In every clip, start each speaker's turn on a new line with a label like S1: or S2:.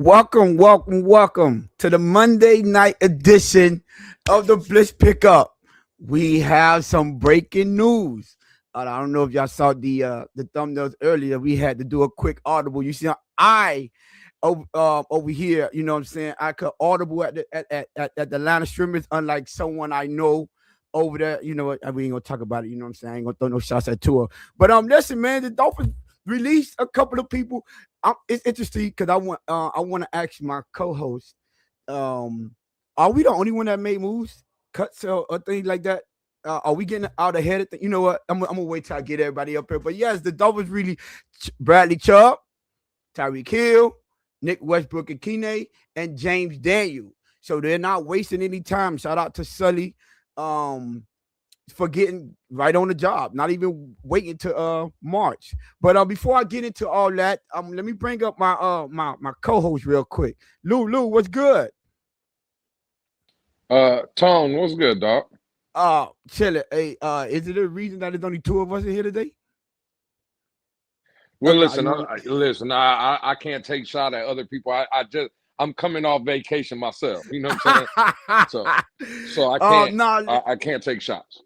S1: Welcome to the Monday night edition of the Blitz Pickup. We have some breaking news. I don't know if y'all saw the thumbnails earlier. We had to do a quick audible. You see, over here, you know what I'm saying? I could audible at the line of scrimmage, unlike someone I know over there. You know what? We ain't gonna talk about it. You know what I'm saying? I ain't gonna throw no shots at Tua. But listen, man, the Dolphins released a couple of people. It's interesting because I want to ask my co-host, are we the only one that made moves, cuts or things like that? Are we getting out ahead of things? You know what? I'm gonna wait till I get everybody up here. But yes, the Dolphins really Bradley Chubb, Tyreek Hill, Nick Westbrook and Kine, and James Daniel. So they're not wasting any time. Shout out to Sully for getting right on the job, not even waiting to March. But before I get into all that, let me bring up my co-host real quick. Lou, what's good?
S2: Tone, what's good, dog?
S1: Chilling. Hey, is it a reason that there's only two of us in here today?
S2: Well, listen, I can't take shot at other people. I'm coming off vacation myself. You know what I'm saying? so I can't. I can't take shots.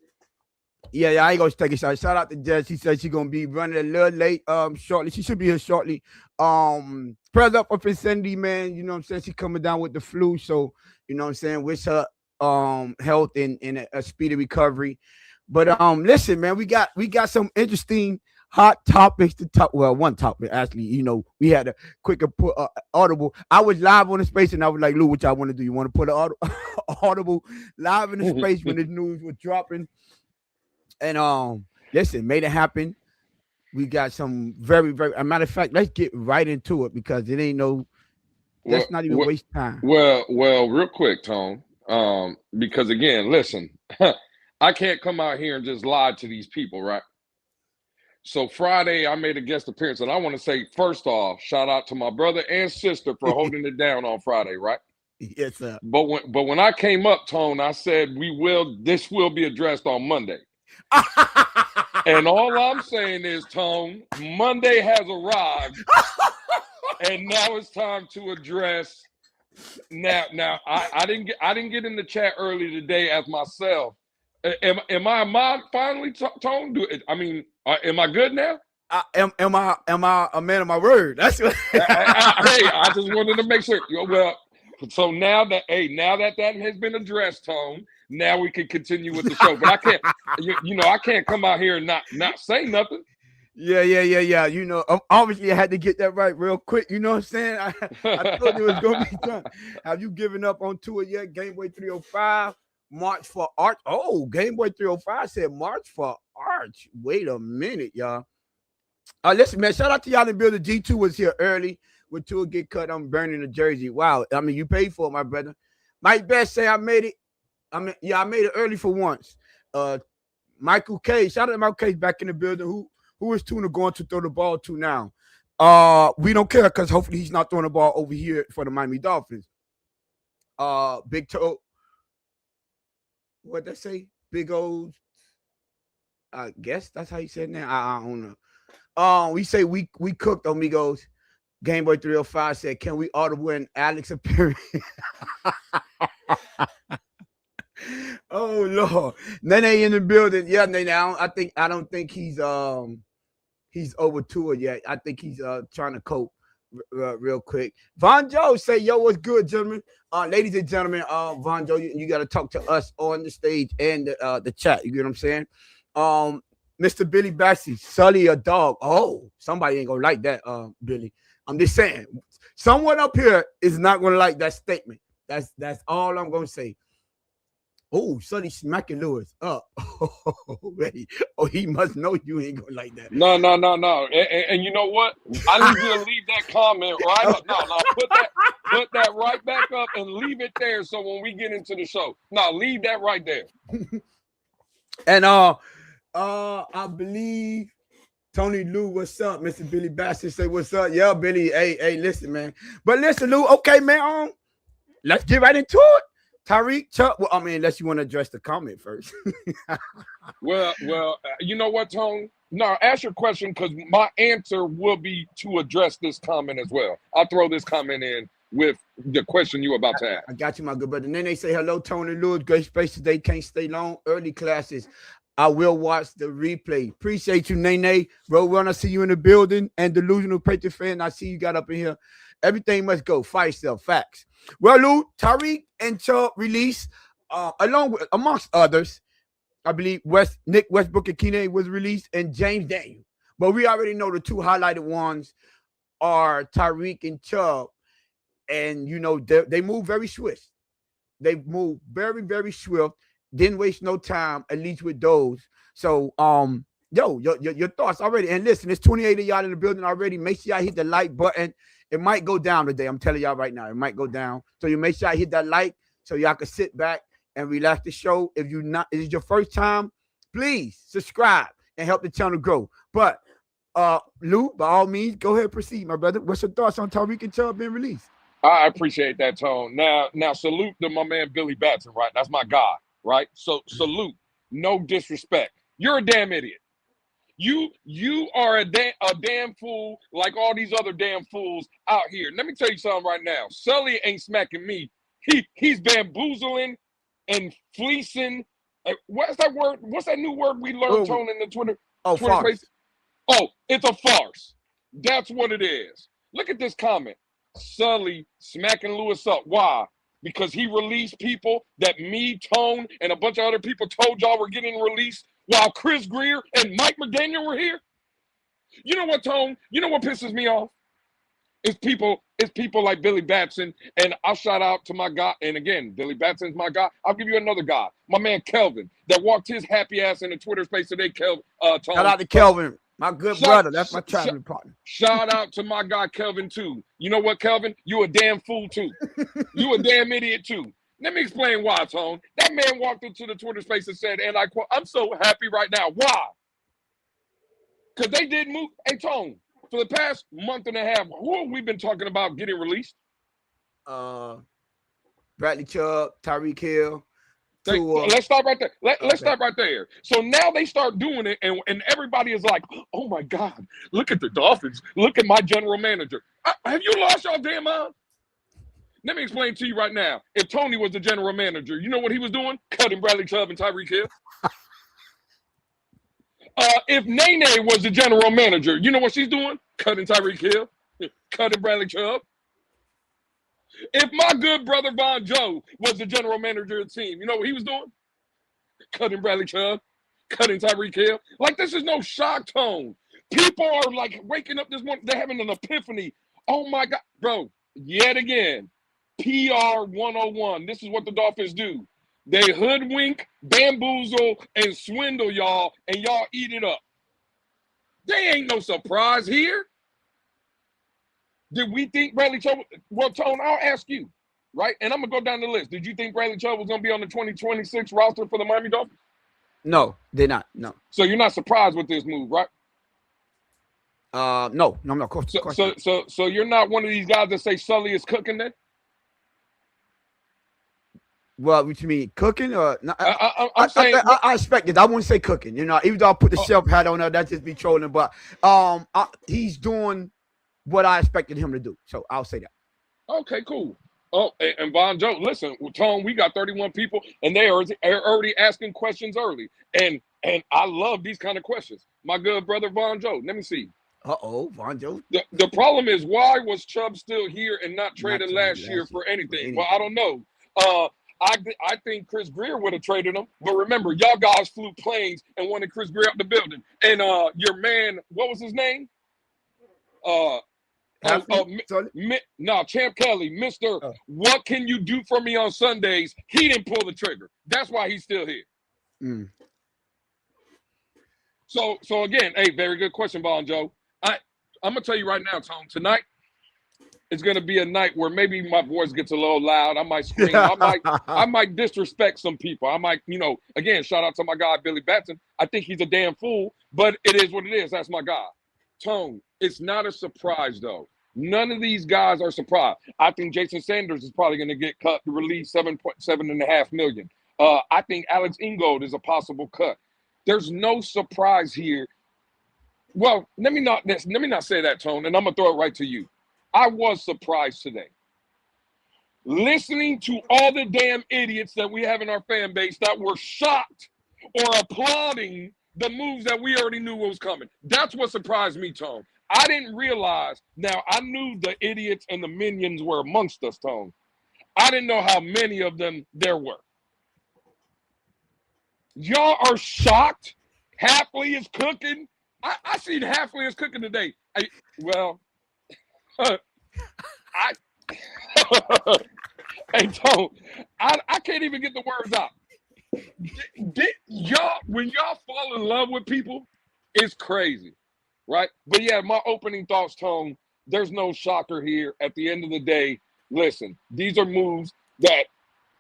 S1: Yeah, I ain't gonna take a shot. Shout out to Jess. She said she's gonna be running a little late. Shortly. She should be here shortly. Prayers up for Vicinity, man. You know what I'm saying? She coming down with the flu, so you know what I'm saying. Wish her health and a speedy recovery. But listen, man, we got some interesting hot topics to talk. Well, one topic actually. You know, we had a quick audible. I was live on the space, and I was like, Lou, what y'all want to do? You want to put an audible live in the space when the news was dropping? And listen, made it happen. We got some very, very. As a matter of fact, let's get right into it because it ain't no. Let's not even waste time.
S2: Well, real quick, Tone. Because again, listen, I can't come out here and just lie to these people, right? So Friday, I made a guest appearance, and I want to say first off, shout out to my brother and sister for holding it down on Friday, right?
S1: Yes, sir.
S2: But when I came up, Tone, I said this will be addressed on Monday. And all I'm saying is, Tone, Monday has arrived, and now it's time to address. Now, I didn't get in the chat early today as myself. Am I finally, Tone? Am I good now?
S1: Am I a man of my word? That's what.
S2: Hey, I just wanted to make sure. Well, so now that has been addressed, Tone. Now we can continue with the show, but I can't. I can't come out here and not say nothing.
S1: Yeah. You know, obviously I had to get that right real quick. You know what I'm saying? I thought it was gonna be done. Have you given up on Tua yet? Gameboy 305, March for Arch. Oh, Gameboy 305 said March for Arch. Wait a minute, y'all. Listen, man. Shout out to y'all in the building. G2 was here early. When Tua get cut, I'm burning the jersey. Wow. I mean, you paid for it, my brother. Mike Best say I made it. I made it early for once. Michael K. Shout out to Michael K. Back in the building. Who is Tuna going to throw the ball to now? We don't care because hopefully he's not throwing the ball over here for the Miami Dolphins. Big Toe. What they say? Big old. I guess that's how you said it now. I don't know. We say we cooked, amigos. Gameboy 305 said, "Can we audible an Alex appearance?" Oh Lord, Nene in the building. Yeah, Nene. I don't think he's over to it yet. I think he's trying to cope real quick. Von Joe say, "Yo, what's good, gentlemen? Ladies and gentlemen, Von Joe, you got to talk to us on the stage and the chat. You get what I'm saying? Mr. Billy Bassey, Sully a dog. Oh, somebody ain't gonna like that, Billy. I'm just saying, someone up here is not gonna like that statement. That's all I'm gonna say. Oh, Sonny smacking Lewis up. Oh, he must know you ain't gonna like that.
S2: No. And you know what? I need you to leave that comment right up. No, put that right back up and leave it there. So when we get into the show, leave that right there.
S1: And I believe Tony Lou, what's up? Mr. Billy Bassett say, what's up? Yeah, Billy. Hey, listen, man. But listen, Lou, okay, man. Let's get right into it. Tyreek, Chubb. Well, I mean, unless you want to address the comment first.
S2: well, you know what, Tone? No, ask your question because my answer will be to address this comment as well. I'll throw this comment in with the question you were about to ask.
S1: I got you, my good brother. And then they say, hello, Tony Lewis. Great spaces. They can't stay long. Early classes. I will watch the replay. Appreciate you, Nene. Bro, want to see you in the building. And Delusional Patriot fan, I see you got up in here. Everything must go. Fight yourself. Facts. Well, Lou, Tyreek and Chubb released, along with, amongst others, I believe Nick Westbrook and Keenan was released, and James Daniel. But we already know the two highlighted ones are Tyreek and Chubb. And, you know, they move very swift. They move very, very swift. Didn't waste no time, at least with those. So, your thoughts already. And listen, it's 28 of y'all in the building already. Make sure y'all hit the like button. It might go down today. I'm telling y'all right now. It might go down. So you make sure I hit that like so y'all can sit back and relax the show. If it's your first time, please subscribe and help the channel grow. But, Lou, by all means, go ahead and proceed, my brother. What's your thoughts on Tyreek and Chubb being released?
S2: I appreciate that, Tone. Now, salute to my man Billy Batson, right? That's my guy, right? So salute. No disrespect. You're a damn idiot. You are a damn fool like all these other damn fools out here. Let me tell you something right now. Sully ain't smacking me. He's bamboozling and fleecing. What's that word? What's that new word we learned, Tone, in the Twitter?
S1: Farce.
S2: Space? Oh, it's a farce. That's what it is. Look at this comment. Sully smacking Lewis up. Why? Because he released people that me, Tone, and a bunch of other people told y'all were getting released while Chris Greer and Mike McDaniel were here. You know what, Tone? You know what pisses me off? It's people like Billy Batson, and I'll shout out to my guy. And again, Billy Batson's my guy. I'll give you another guy, my man Kelvin, that walked his happy ass in the Twitter space today. Tone.
S1: Shout out to Kelvin. My good brother. That's my traveling partner.
S2: Shout out to my guy, Kelvin, too. You know what, Kelvin? You a damn fool, too. You a damn idiot, too. Let me explain why, Tone. That man walked into the Twitter space and said, and I quote, I'm so happy right now. Why? Because they did move. Hey, Tone, for the past month and a half, who have we been talking about getting released?
S1: Bradley Chubb, Tyreek Hill.
S2: Let's stop right there. Let's stop right there. So now they start doing it, and everybody is like, oh, my God, look at the Dolphins. Look at my general manager. Have you lost your damn mind? Let me explain to you right now. If Tony was the general manager, you know what he was doing? Cutting Bradley Chubb and Tyreek Hill. If Nene was the general manager, you know what she's doing? Cutting Tyreek Hill, cutting Bradley Chubb. If my good brother Von Joe was the general manager of the team, you know what he was doing? Cutting Bradley Chubb, cutting Tyreek Hill. Like, this is no shock, Tone. People are like waking up this morning. They're having an epiphany. Oh, my God. Bro, yet again, PR 101. This is what the Dolphins do. They hoodwink, bamboozle, and swindle y'all, and y'all eat it up. They ain't no surprise here. Did we think Bradley Chubb? Well, Tone, I'll ask you, right? And I'm going to go down the list. Did you think Bradley Chubb was going to be on the 2026 roster for the Miami Dolphins?
S1: No, they're not. No.
S2: So you're not surprised with this move, right?
S1: No, of course.
S2: So you're not one of these guys that say Sully is cooking then?
S1: Well, what you mean, cooking or not?
S2: I'm saying
S1: I expect it. I wouldn't say cooking. You know, even though I put the shelf hat on there, that just be trolling. But he's doing what I expected him to do. So I'll say that.
S2: Okay, cool. Oh, and Von Joe, listen, Tone, we got 31 people, and they are already asking questions early. And I love these kind of questions. My good brother Von Joe, let me see.
S1: Von Joe.
S2: The problem is, why was Chubb still here and not traded last year for anything? Well, I don't know. I think Chris Greer would have traded him. But remember, y'all guys flew planes and wanted Chris Greer out the building. And your man, what was his name? Champ Kelly, Mr. What can you do for me on Sundays? He didn't pull the trigger. That's why he's still here.
S1: Mm.
S2: So again, hey, very good question, Von Joe. I'm gonna tell you right now, Tone. Tonight, it's gonna be a night where maybe my voice gets a little loud. I might scream. I might disrespect some people. I might, again, shout out to my guy Billy Batson. I think he's a damn fool, but it is what it is. That's my guy. Tone, it's not a surprise, though. None of these guys are surprised. I think Jason Sanders is probably going to get cut to release $7.5 million. I think Alex Ingold is a possible cut. There's no surprise here. Well, let me not say that, Tone, and I'm going to throw it right to you. I was surprised today. listening to all the damn idiots that we have in our fan base that were shocked or applauding the moves that we already knew was coming. That's what surprised me, Tone. I didn't realize. Now, I knew the idiots and the minions were amongst us, Tone. I didn't know how many of them there were. Y'all are shocked. Halfley is cooking. I seen Halfley is cooking today. Hey, Tone, I can't even get the words out. Y'all, when y'all fall in love with people, it's crazy, right? But yeah, my opening thoughts, Tone, there's no shocker here. At the end of the day, listen, these are moves that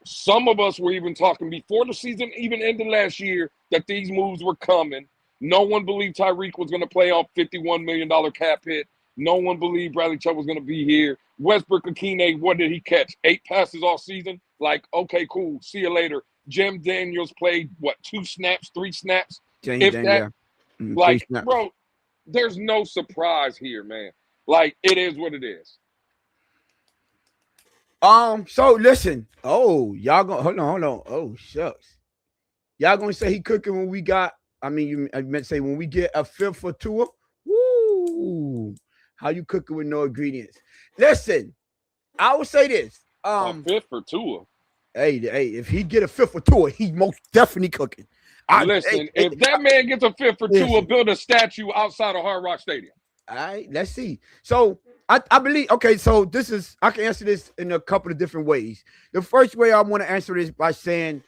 S2: some of us were even talking before the season even ended last year that these moves were coming. No one believed Tyreek was going to play off $51 million cap hit. No one believed Bradley Chubb was going to be here. Westbrook-Akine, what did he catch? 8 passes all season? Like, okay, cool. See you later. Jim Daniels played, 2 snaps, 3 snaps? Like, bro, there's no surprise here, man. Like, it is what it is.
S1: So listen. Oh, y'all gonna hold on. Oh, shucks. Y'all gonna say he cooking when we got, I meant to say when we get a 5th for Tua? Woo! How you cooking with no ingredients? Listen, I will say this.
S2: A 5th for Tua.
S1: Hey, if he get a 5th for Tua, he most definitely cooking.
S2: If that man gets a 5th for Tua, build a statue outside of Hard Rock Stadium.
S1: All right, let's see. So I believe, okay, so I can answer this in a couple of different ways. The first way I want to answer this by saying,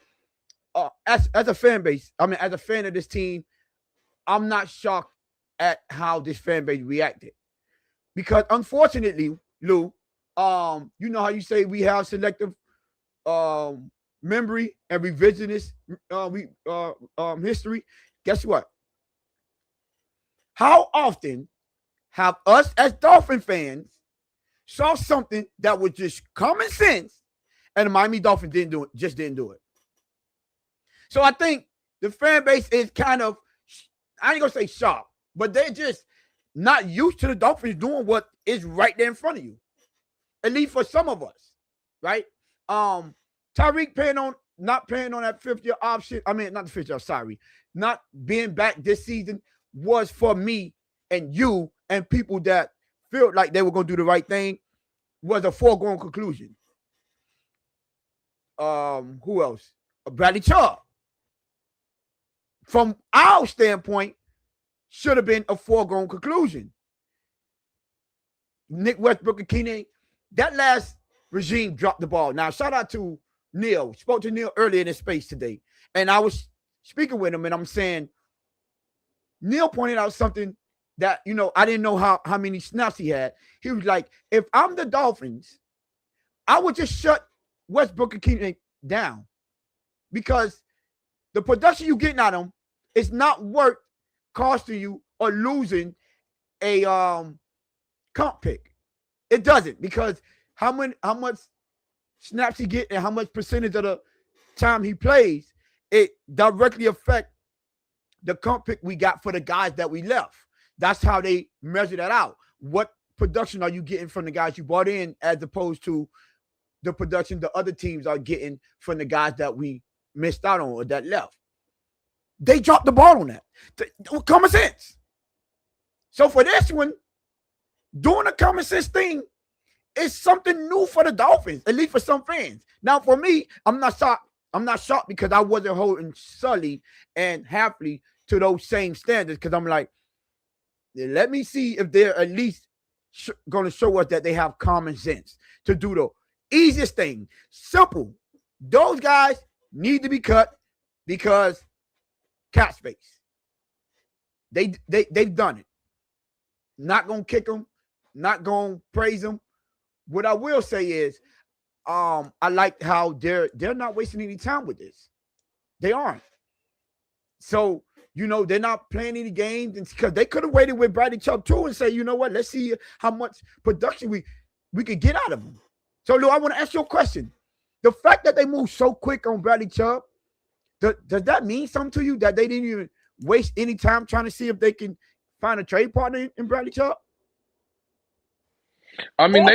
S1: as a fan base, as a fan of this team, I'm not shocked at how this fan base reacted. Because unfortunately, Lou, you know how you say we have selective memory and revisionist history. Guess what? How often have us as Dolphin fans saw something that was just common sense and the Miami Dolphins didn't do it? So I think the fan base is kind of, I ain't gonna say shocked, but they're just not used to the Dolphins doing what is right there in front of you. At least for some of us, right? Tyreek not paying on that 5th-year option. Not the 5th year, sorry. Not being back this season was for me and you and people that felt like they were going to do the right thing was a foregone conclusion. Who else? Bradley Chubb. From our standpoint, should have been a foregone conclusion. Nick Westbrook-Akine, that last regime dropped the ball. Now, shout out to Neil. Spoke to Neil earlier in his space today. And I was speaking with him, and I'm saying, Neil pointed out something that, I didn't know how many snaps he had. He was like, if I'm the Dolphins, I would just shut Westbrook-Akine down because the production you getting out of him is not worth costing you or losing a comp pick. It doesn't, because how much snaps he get and how much percentage of the time he plays, it directly affect the comp pick we got for the guys that we left. That's how they measure that out. What production are you getting from the guys you brought in as opposed to the production the other teams are getting from the guys that we missed out on or that left? They dropped the ball on that. Common sense. So for this one, doing a common sense thing is something new for the Dolphins, at least for some fans. Now, for me, I'm not shocked. I'm not shocked because I wasn't holding Sully and Halfley to those same standards, because I'm like, let me see if they're at least going to show us that they have common sense to do the easiest thing. Simple. Those guys need to be cut because cap space. They've done it. Not going to kick them. Not going to praise them. What I will say is, I like how they're not wasting any time with this. They aren't. So, they're not playing any games, because they could have waited with Bradley Chubb too and say, you know what, let's see how much production we could get out of him. So, Lou, I want to ask you a question. The fact that they moved so quick on Bradley Chubb, does that mean something to you, that they didn't even waste any time trying to see if they can find a trade partner in Bradley Chubb?
S2: I mean,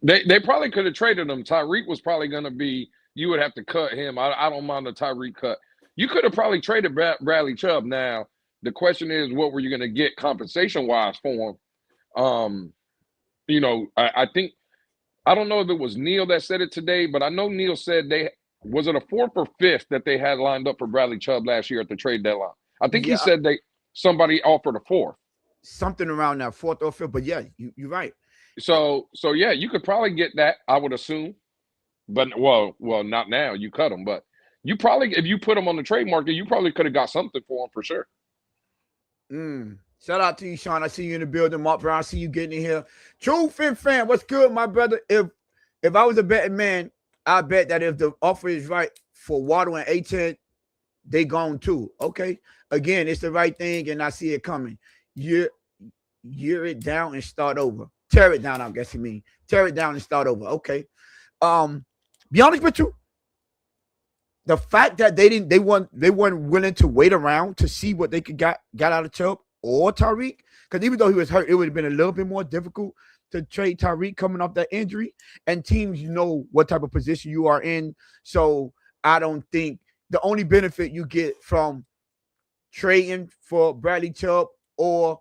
S2: They probably could have traded him. Tyreek was probably going to be. You would have to cut him. I don't mind the Tyreek cut. You could have probably traded Bradley Chubb. Now the question is, what were you going to get compensation wise for him? I think I don't know if it was Neil that said it today, but I know Neil said was it a 4th or 5th that they had lined up for Bradley Chubb last year at the trade deadline. I think he said somebody offered a 4th,
S1: something around that 4th or 5th. But yeah, you're right.
S2: So yeah, you could probably get that, I would assume. But well, not now. You cut him, but you probably, if you put him on the trade market, you probably could have got something for him for sure.
S1: Shout out to you, Sean. I see you in the building. Mark Brown, I see you getting in here. True Fin fan, what's good, my brother? If I was a betting man, I bet that if the offer is right for Waddle and A10, they gone too. Okay. Again, it's the right thing, and I see it coming. Year it down and start over. Tear it down, I guess you mean. Tear it down and start over. Okay. Be honest with you. The fact that they weren't willing to wait around to see what they could got out of Chubb or Tyreek, because even though he was hurt, it would have been a little bit more difficult to trade Tyreek coming off that injury. And teams know what type of position you are in. So I don't think the only benefit you get from trading for Bradley Chubb or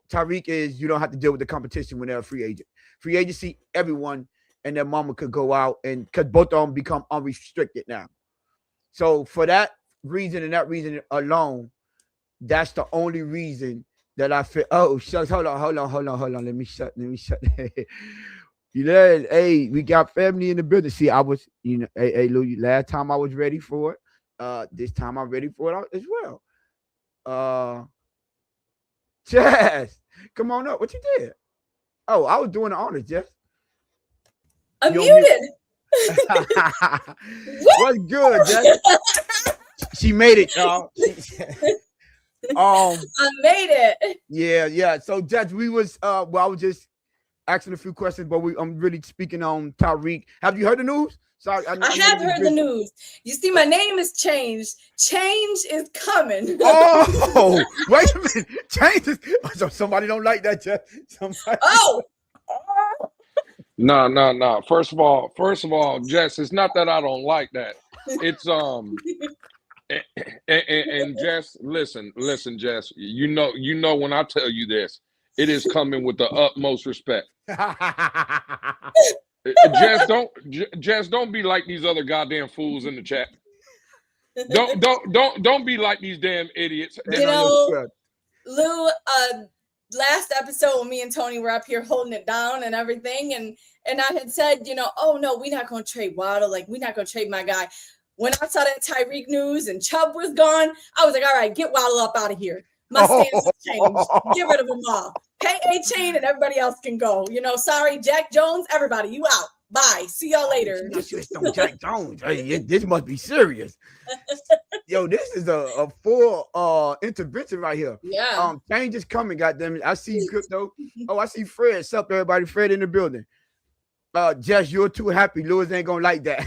S1: Tyreek is you don't have to deal with the competition when they're a free agent. Free agency, everyone and their mama could go out, and because both of them become unrestricted now. So for that reason and that reason alone, that's the only reason that I feel. Oh, shucks, hold on. Let me shut. You know, hey, we got family in the building. See, I was, hey, Lou, last time I was ready for it. This time I'm ready for it as well. Jess, come on up. What you did? Oh, I was doing the honors, Jess.
S3: I'm muted.
S1: What's good, Jess? She made it, y'all.
S3: I made it.
S1: Yeah. So, Jess, we was I was just asking a few questions, but I'm really speaking on Tyreek. Have you heard the news? Sorry,
S3: I have heard the news. You see, my name is changed. Change is coming.
S1: Oh, wait a minute. Change is. So somebody don't like that, Jess.
S2: No. First of all, Jess, it's not that I don't like that. It's and Jess, listen, Jess. You know when I tell you this, it is coming with the utmost respect. Jess, don't be like these other goddamn fools in the chat. Don't be like these damn idiots.
S3: Lou, last episode when me and Tony were up here holding it down and everything, and I had said, oh no, we're not gonna trade Waddle, like we're not gonna trade my guy. When I saw that Tyreek news and Chubb was gone, I was like, all right, get Waddle up out of here. My stance has changed. Get rid of them all. Pay A-Chain and everybody else can go. Sorry, Jack Jones, everybody, you out. Bye. See y'all later.
S1: Jack Jones. Hey, this must be serious. Yo, this is a full intervention right here.
S3: Yeah.
S1: Change is coming, goddammit. I see Crypto. Oh, I see Fred. What's up, everybody? Fred in the building. Jess, you're too happy. Lewis ain't gonna like that.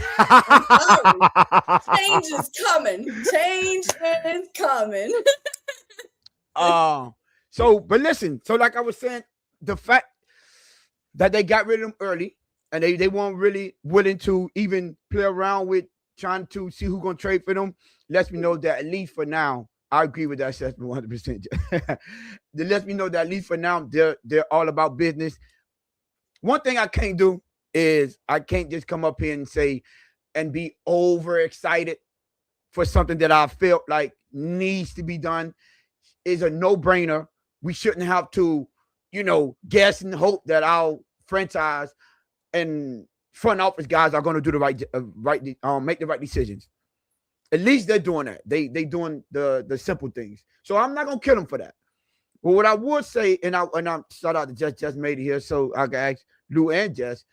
S3: Change is coming. Change is coming.
S1: But listen, so like I was saying, the fact that they got rid of him early and they weren't really willing to even play around with trying to see who's gonna trade for them lets me know that at least for now, I agree with that assessment 100%. That lets me know that at least for now, they're all about business. One thing I can't do is I can't just come up here and say and be overexcited for something that I felt like needs to be done. Is a no-brainer. We shouldn't have to, guess and hope that our franchise and front office guys are going to do the make the right decisions. At least they're doing that. They doing the simple things. So I'm not going to kill them for that. But what I would say, and I'm shout out to Jess made it here, so I can ask Lou and Jess,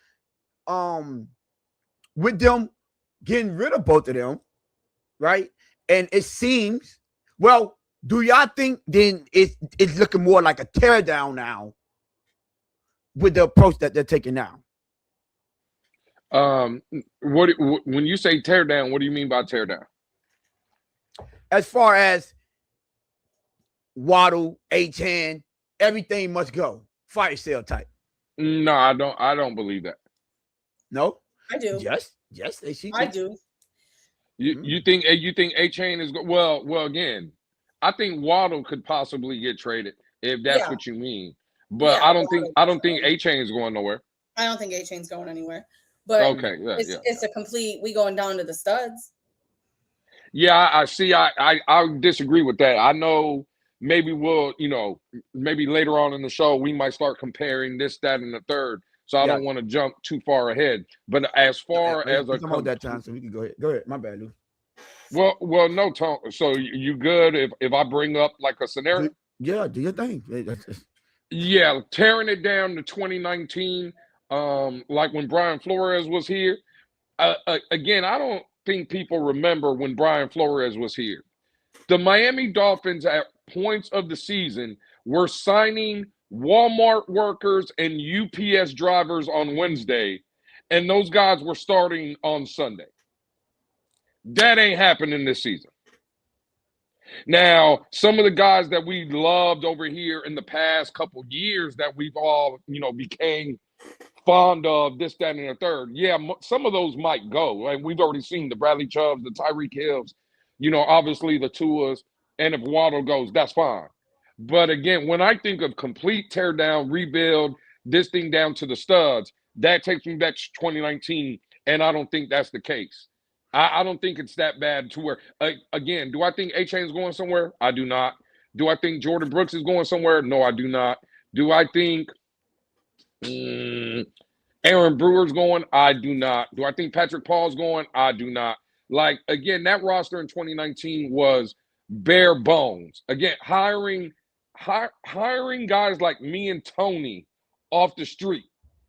S1: with them getting rid of both of them, right? And it seems, well, do y'all think then it's looking more like a tear down now with the approach that they're taking now?
S2: When you say tear down, what do you mean by tear down?
S1: As far as Waddle, H-Hand, everything must go. Fire sale type.
S2: No, I don't believe that.
S1: No,
S3: I do.
S1: Yes, they see.
S3: I do.
S2: You think A-Chain is well again. I think Waddle could possibly get traded if that's what you mean. But
S3: Yeah,
S2: I don't think A-Chain is going nowhere.
S3: I don't think A-Chain's going anywhere. But
S2: Okay,
S3: it's a complete. We going down to the studs.
S2: Yeah, I see. I disagree with that. I know maybe maybe later on in the show we might start comparing this, that, and the third. So I don't want to jump too far ahead. But as far as
S1: that time, so we can go ahead. Go ahead. My bad, Lou.
S2: Well, no, Tom. So you good if I bring up like a scenario?
S1: Yeah, do your thing.
S2: Yeah, tearing it down to 2019, like when Brian Flores was here. Again, I don't think people remember when Brian Flores was here. The Miami Dolphins at points of the season were signing Walmart workers and UPS drivers on Wednesday, and those guys were starting on Sunday. That ain't happening this season. Now, some of the guys that we loved over here in the past couple years that we've all, became fond of, this, that, and the third. Yeah, some of those might go. And we've already seen the Bradley Chubbs, the Tyreek Hills, obviously the Tuas. And if Waddle goes, that's fine. But again, when I think of complete tear down, rebuild, this thing down to the studs, that takes me back to 2019. And I don't think that's the case. I don't think it's that bad to where, again, do I think A-Chain's going somewhere? I do not. Do I think Jordan Brooks is going somewhere? No, I do not. Do I think Aaron Brewer's going? I do not. Do I think Patrick Paul's going? I do not. Like, again, that roster in 2019 was bare bones. Again, hiring guys like me and Tony off the street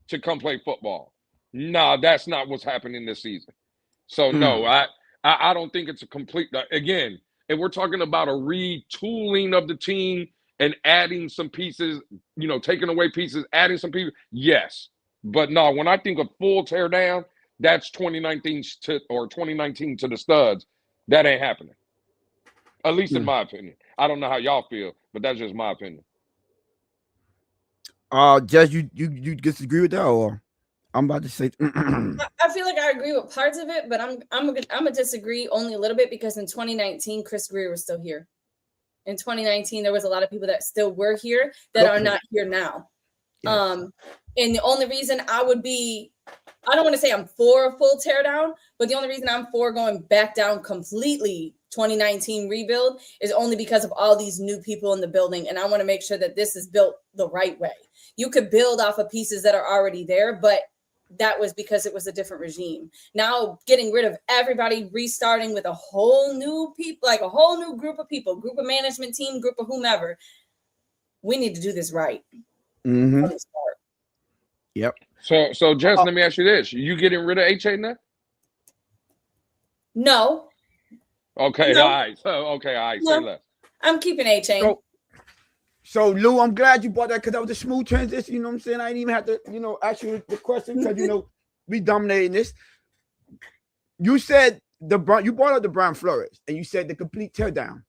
S2: to come play football. Nah, that's not what's happening this season. So no, I don't think it's a complete. Again, if we're talking about a retooling of the team and adding some pieces, taking away pieces, adding some people, yes. But no, when I think of full tear down, that's 2019 to the studs. That ain't happening. At least in my opinion. I don't know how y'all feel, but that's just my opinion.
S1: Jess, you disagree with that, or I'm about to say?
S3: I feel like I agree with parts of it, but I'm gonna disagree only a little bit because in 2019, Chris Greer was still here. In 2019, there was a lot of people that still were here that are not here now. Yeah. And the only reason I don't want to say I'm for a full teardown, but the only reason I'm for going back down completely 2019 rebuild is only because of all these new people in the building. And I want to make sure that this is built the right way. You could build off of pieces that are already there, but that was because it was a different regime. Now getting rid of everybody, restarting with a whole new people, like a whole new group of people, group of management team, group of whomever. We need to do this right.
S1: Mm-hmm. Yep.
S2: So Jess, let me ask you this: you getting rid of A-Chain now?
S3: No.
S2: Okay.
S3: No.
S2: All right. So okay. All right.
S3: No.
S2: Say less.
S3: I'm keeping A-Chain.
S1: So Lou, I'm glad you brought that because that was a smooth transition. You know what I'm saying? I didn't even have to, ask you the question because we dominating this. You said you brought up the Brian Flores and you said the complete teardown.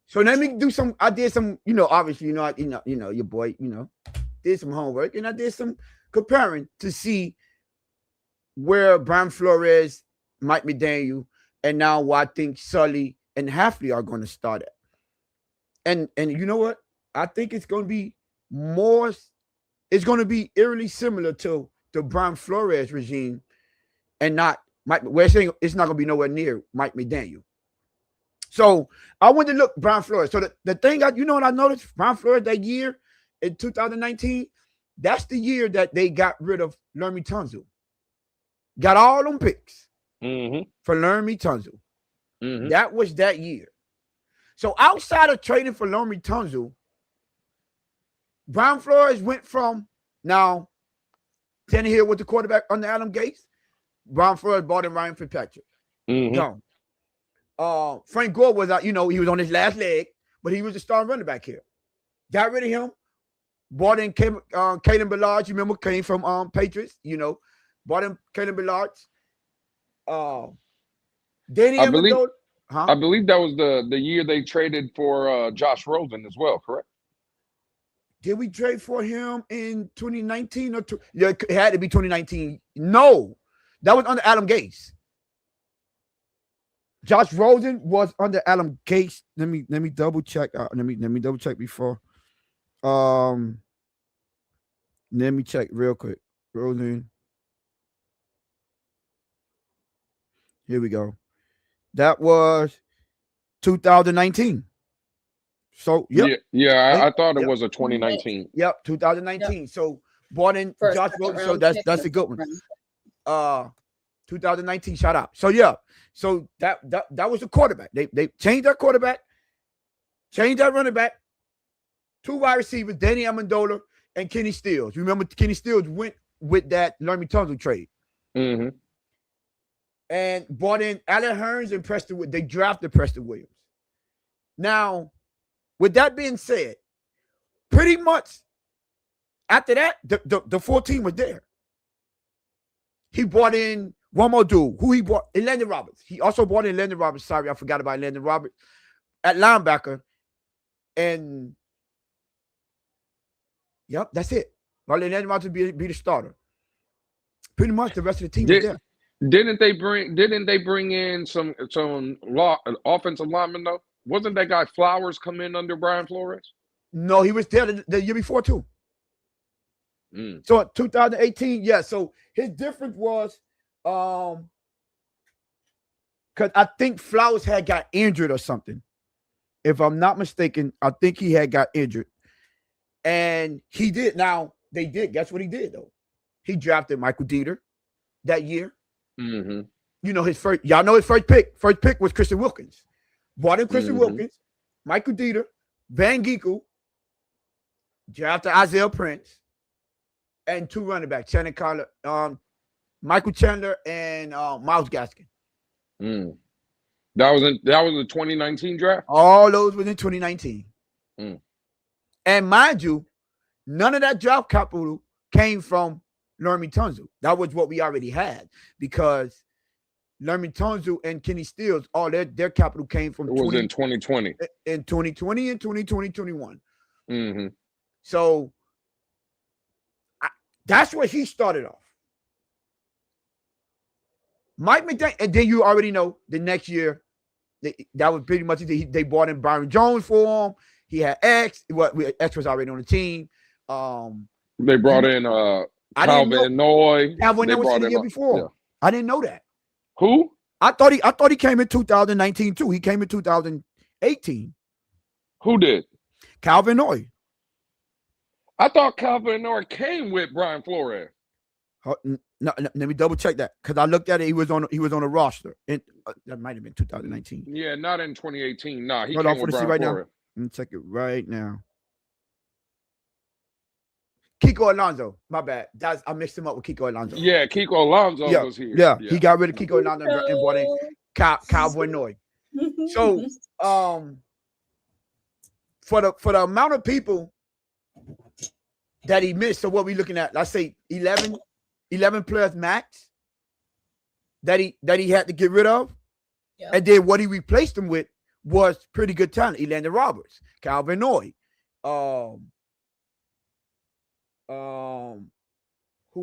S1: So let me do some. I did some, obviously, your boy, did some homework and I did some comparing to see where Brian Flores, Mike McDaniel, and now where I think Sully and Hafley are going to start at. And you know what? I think it's going to be more. It's going to be eerily similar to the Brian Flores regime, and not Mike. We're saying it's not going to be nowhere near Mike McDaniel. So I went to look Brian Flores. So the thing what I noticed? Brian Flores that year in 2019, that's the year that they got rid of Lermy Tunsil. Got all them picks for Lermy Tunsil. Mm-hmm. That was that year. So outside of trading for Lermy Tunsil, Brian Flores went from now Tannehill with the quarterback under Adam Gates. Brian Flores bought in Ryan Fitzpatrick. Gone. Frank Gore was out, he was on his last leg, but he was the starting running back here. Got rid of him. Bought in Kalen Ballard. You remember, came from Patriots, bought in Kalen Ballard.
S2: I believe that was the year they traded for Josh Rosen as well, correct?
S1: Did we trade for him in 2019 or yeah, it had to be 2019. No, that was under Adam Gase. Josh Rosen was under Adam Gase. Let me double check. Let me double check before. Let me check real quick. Rosen. Here we go. That was 2019. So
S2: yeah, I thought it was a 2019.
S1: Yep, 2019. Yep. So bought in Josh Rosen. So that's a good one. 2019. Shout out. So yeah. So that was the quarterback. They changed their quarterback, changed their running back, 2 wide receivers, Danny Amendola and Kenny Stills. Remember, Kenny Stills went with that Laremy Tunsil trade.
S2: Mm-hmm.
S1: And brought in Allen Hurns and Preston. They drafted Preston Williams. Now, with that being said, pretty much after that, the full team was there. He brought in one more dude. Who he brought? Landon Roberts. He also brought in Landon Roberts. Sorry, I forgot about Landon Roberts at linebacker. And yep, that's it. Well, Landon Roberts be the starter. Pretty much the rest of the team was there.
S2: Didn't they bring in some offensive linemen though? Wasn't that guy Flowers come in under Brian Flores?
S1: No, he was there the year before too. So 2018, yeah. So his difference was because I think Flowers had got injured or something. If I'm not mistaken, I think he had got injured. And he did. Now, they did. Guess what he did, though? He drafted Michael Dieter that year.
S2: Mm-hmm.
S1: You know, his first pick. First pick was Christian Wilkins. Brought in Christian Wilkins, Michael Dieter, Van Ginkel, drafted Isaiah Prince, and 2 running backs, Shannon Carter, Michael Chandler, and Myles Gaskin.
S2: That was the 2019 draft?
S1: All those was in 2019. And mind you, none of that draft capital came from Laremy Tunsil. That was what we already had because Laremy Tunsil and Kenny Stills, all their capital came from.
S2: It was in 2020.
S1: In 2020 and 2021.
S2: Mm-hmm.
S1: So that's where he started off. Mike McDaniel, and then you already know the next year, that was pretty much it. They brought in Byron Jones for him. He had X. X was already on the team.
S2: They brought in Calvin Noy.
S1: Calvin Noy was the year before. Yeah. I didn't know that.
S2: Who?
S1: I thought he came in 2019 too. He came in 2018.
S2: Who did?
S1: Calvin Noy.
S2: I thought Calvin Noy came with Brian Flores.
S1: No, let me double check that because I looked at it. He was on a roster. That might have been 2019.
S2: Yeah, not in 2018. Nah, he
S1: Hold
S2: came
S1: on,
S2: with Brian
S1: right
S2: Flores.
S1: Now. Let me check it right now. Kiko Alonso. My bad. I mixed him up with Kiko Alonso.
S2: Yeah, Kiko Alonso was here.
S1: Yeah, he got rid of Kiko Alonso and brought in Cowboy Noy. So, for the amount of people that he missed, so what we looking at? Let's say 11 players max that he had to get rid of. Yep. And then what he replaced them with was pretty good talent. Landon Roberts, Calvin Noy, who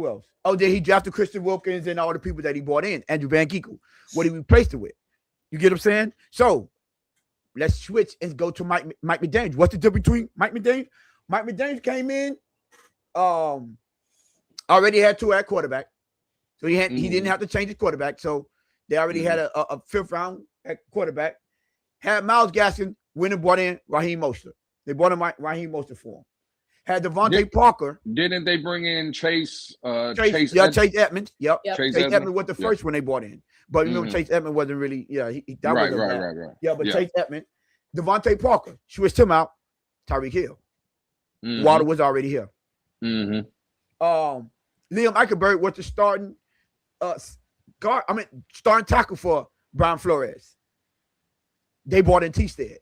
S1: else? Oh, then he drafted Christian Wilkins and all the people that he brought in. Andrew Van Ginkel, what he replaced it with. You get what I'm saying? So let's switch and go to Mike McDaniel. What's the difference between Mike McDaniel? Mike McDaniel came in, already had 2 at quarterback. So he didn't have to change his quarterback. So they already had a 5th round at quarterback. Had Myles Gaskin, went and brought in Raheem Mostert. They brought in Raheem Mostert for him. Had Devontae Parker.
S2: Didn't they bring in Chase
S1: Chase Edmonds. Yep.
S2: Chase
S1: Edmonds was the first one they brought in. But remember, Chase Edmonds wasn't really, right. Yeah, but Chase Edmonds. Devontae Parker, switched him out. Tyreek Hill. Water was already here. Liam Eichenberg was the starting starting tackle for Brian Flores. They brought in T-Stead.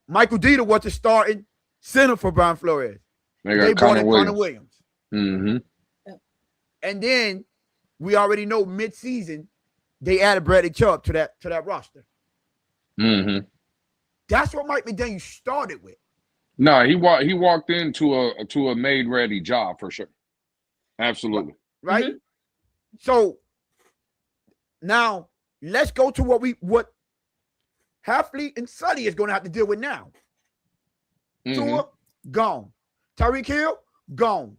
S1: Michael Dieter was the starting center for Brian Flores. They brought in Connor Williams. And then we already know mid-season they added Bradley Chubb to that roster. That's what Mike McDaniel started with.
S2: No, he walked into a made ready job for sure. Absolutely.
S1: Right?
S3: Mhm.
S1: So now let's go to what Halfley and Sully is going to have to deal with now. Tua, gone. Tyreek Hill, gone.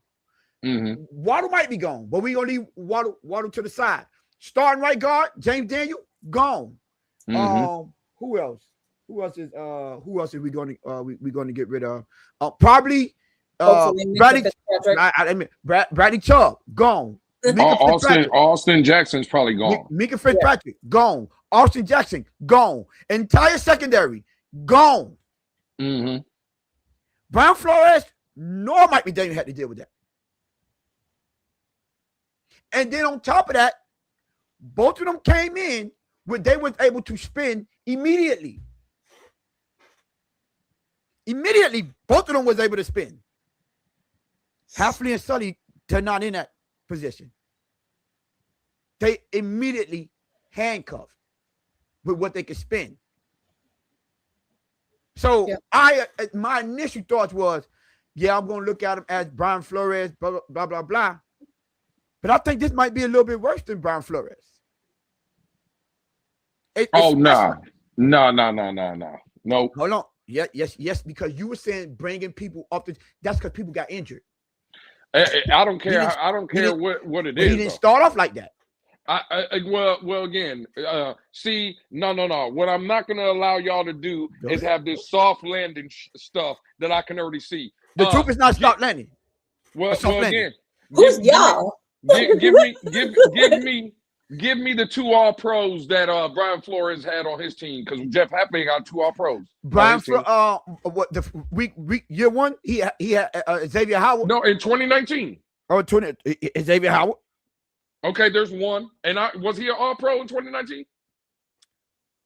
S1: Waddle might be gone, but we're going to leave Waddle to the side. Starting right guard, James Daniel, gone. Who else? Who else is we going to get rid of? Probably Bradley Chubb, gone.
S2: Austin Jackson's probably gone.
S1: Mika Fitzpatrick, gone. Austin Jackson, gone. Entire secondary, gone. Brian Flores, nor Mike McDaniel had to deal with that. And then on top of that, both of them came in where they was able to spend immediately. Immediately, both of them was able to spend. Halfley and Sully, they're not in that position. They immediately handcuffed with what they could spend. So my initial thoughts was, I'm going to look at him as Brian Flores, blah, blah, blah, blah. But I think this might be a little bit worse than Brian Flores.
S2: No.
S1: Hold on. Yes, because you were saying bringing people up that's because people got injured.
S2: I don't care. I don't care what it is.
S1: He didn't start off like that.
S2: Well, again, see, no. What I'm not going to allow y'all to do is have this soft landing stuff that I can already see.
S1: The truth is not soft landing.
S2: Well, again,
S3: who's y'all?
S2: Give me the 2 All Pros that Brian Flores had on his team, because Jeff Happy got 2 All Pros.
S1: Brian Flores, what the week year one? He had Xavier Howard.
S2: No, in 2019.
S1: Oh, Xavier Howard.
S2: Okay, there's one. And was he an All Pro in 2019?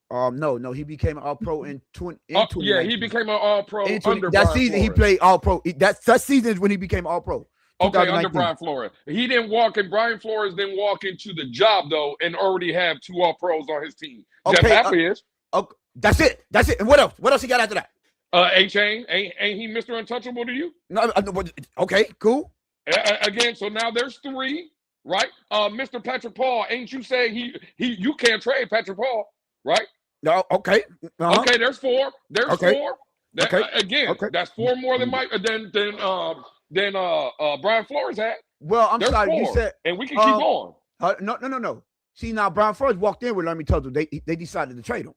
S1: No, he became an All Pro in 2019.
S2: Yeah, he became an All Pro under
S1: that
S2: Brian
S1: season.
S2: Flores.
S1: He played All Pro. That season is when he became All Pro.
S2: Okay, under Brian Flores. He didn't walk in. Brian Flores didn't walk into the job, though, and already have 2 All Pros on his team.
S1: Okay,
S2: Jeff Happy is.
S1: Okay, that's it. And what else? What else he got after that?
S2: A-Chain. Ain't he Mr. Untouchable to you?
S1: No, okay, cool.
S2: Again, so now there's 3, right? Mr. Patrick Paul, ain't you say you can't trade Patrick Paul, right?
S1: No, okay.
S2: Okay, there's 4. There's 4. That's 4 more than Brian Flores had.
S1: Well, I'm sorry,
S2: 4,
S1: you said,
S2: and we can keep going.
S1: No. See, now Brian Flores walked in with Let Me Tell You. They decided to trade him.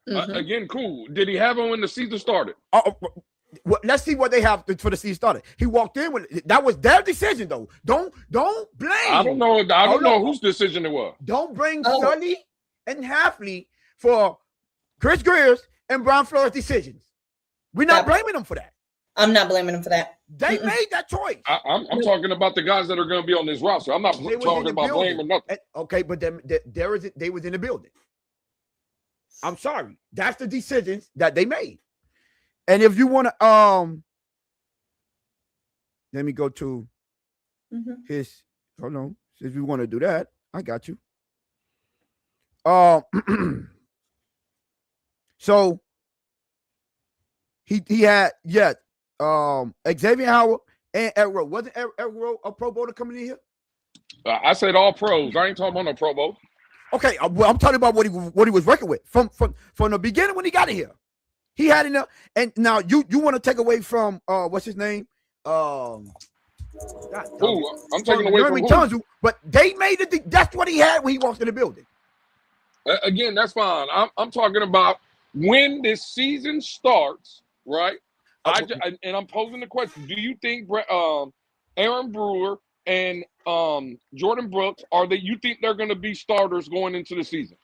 S2: Again, cool. Did he have him when the season started?
S1: Well, let's see what they have for the season started. He walked in with that was their decision, though. Don't blame.
S2: I don't know. I don't know whose decision it was.
S1: Don't bring Sully and Halfley for Chris Greer's and Brian Flores' decisions. We're not blaming them for that.
S3: I'm not blaming them for that.
S1: They made that choice.
S2: I'm talking about the guys that are going to be on this roster. I'm not talking about blame or nothing.
S1: Okay, but they was in the building. I'm sorry. That's the decisions that they made. And if you want to, let me go to his. Hold on. If you want to do that, I got you. So he had Xavier Howard and Eric Rowe. Wasn't Eric Rowe a Pro Bowler coming in here?
S2: I said All Pros. I ain't talking about no Pro Bowl.
S1: Okay, well, I'm talking about what he was working with from the beginning when he got in here. He had enough, and now you want to take away from what's his name?
S2: I'm taking away from
S1: who? But they made it. That's what he had when he walked in the building.
S2: Again, that's fine. I'm talking about when this season starts, right? And I'm posing the question: do you think Aaron Brewer and Jordan Brooks you think they're going to be starters going into the season?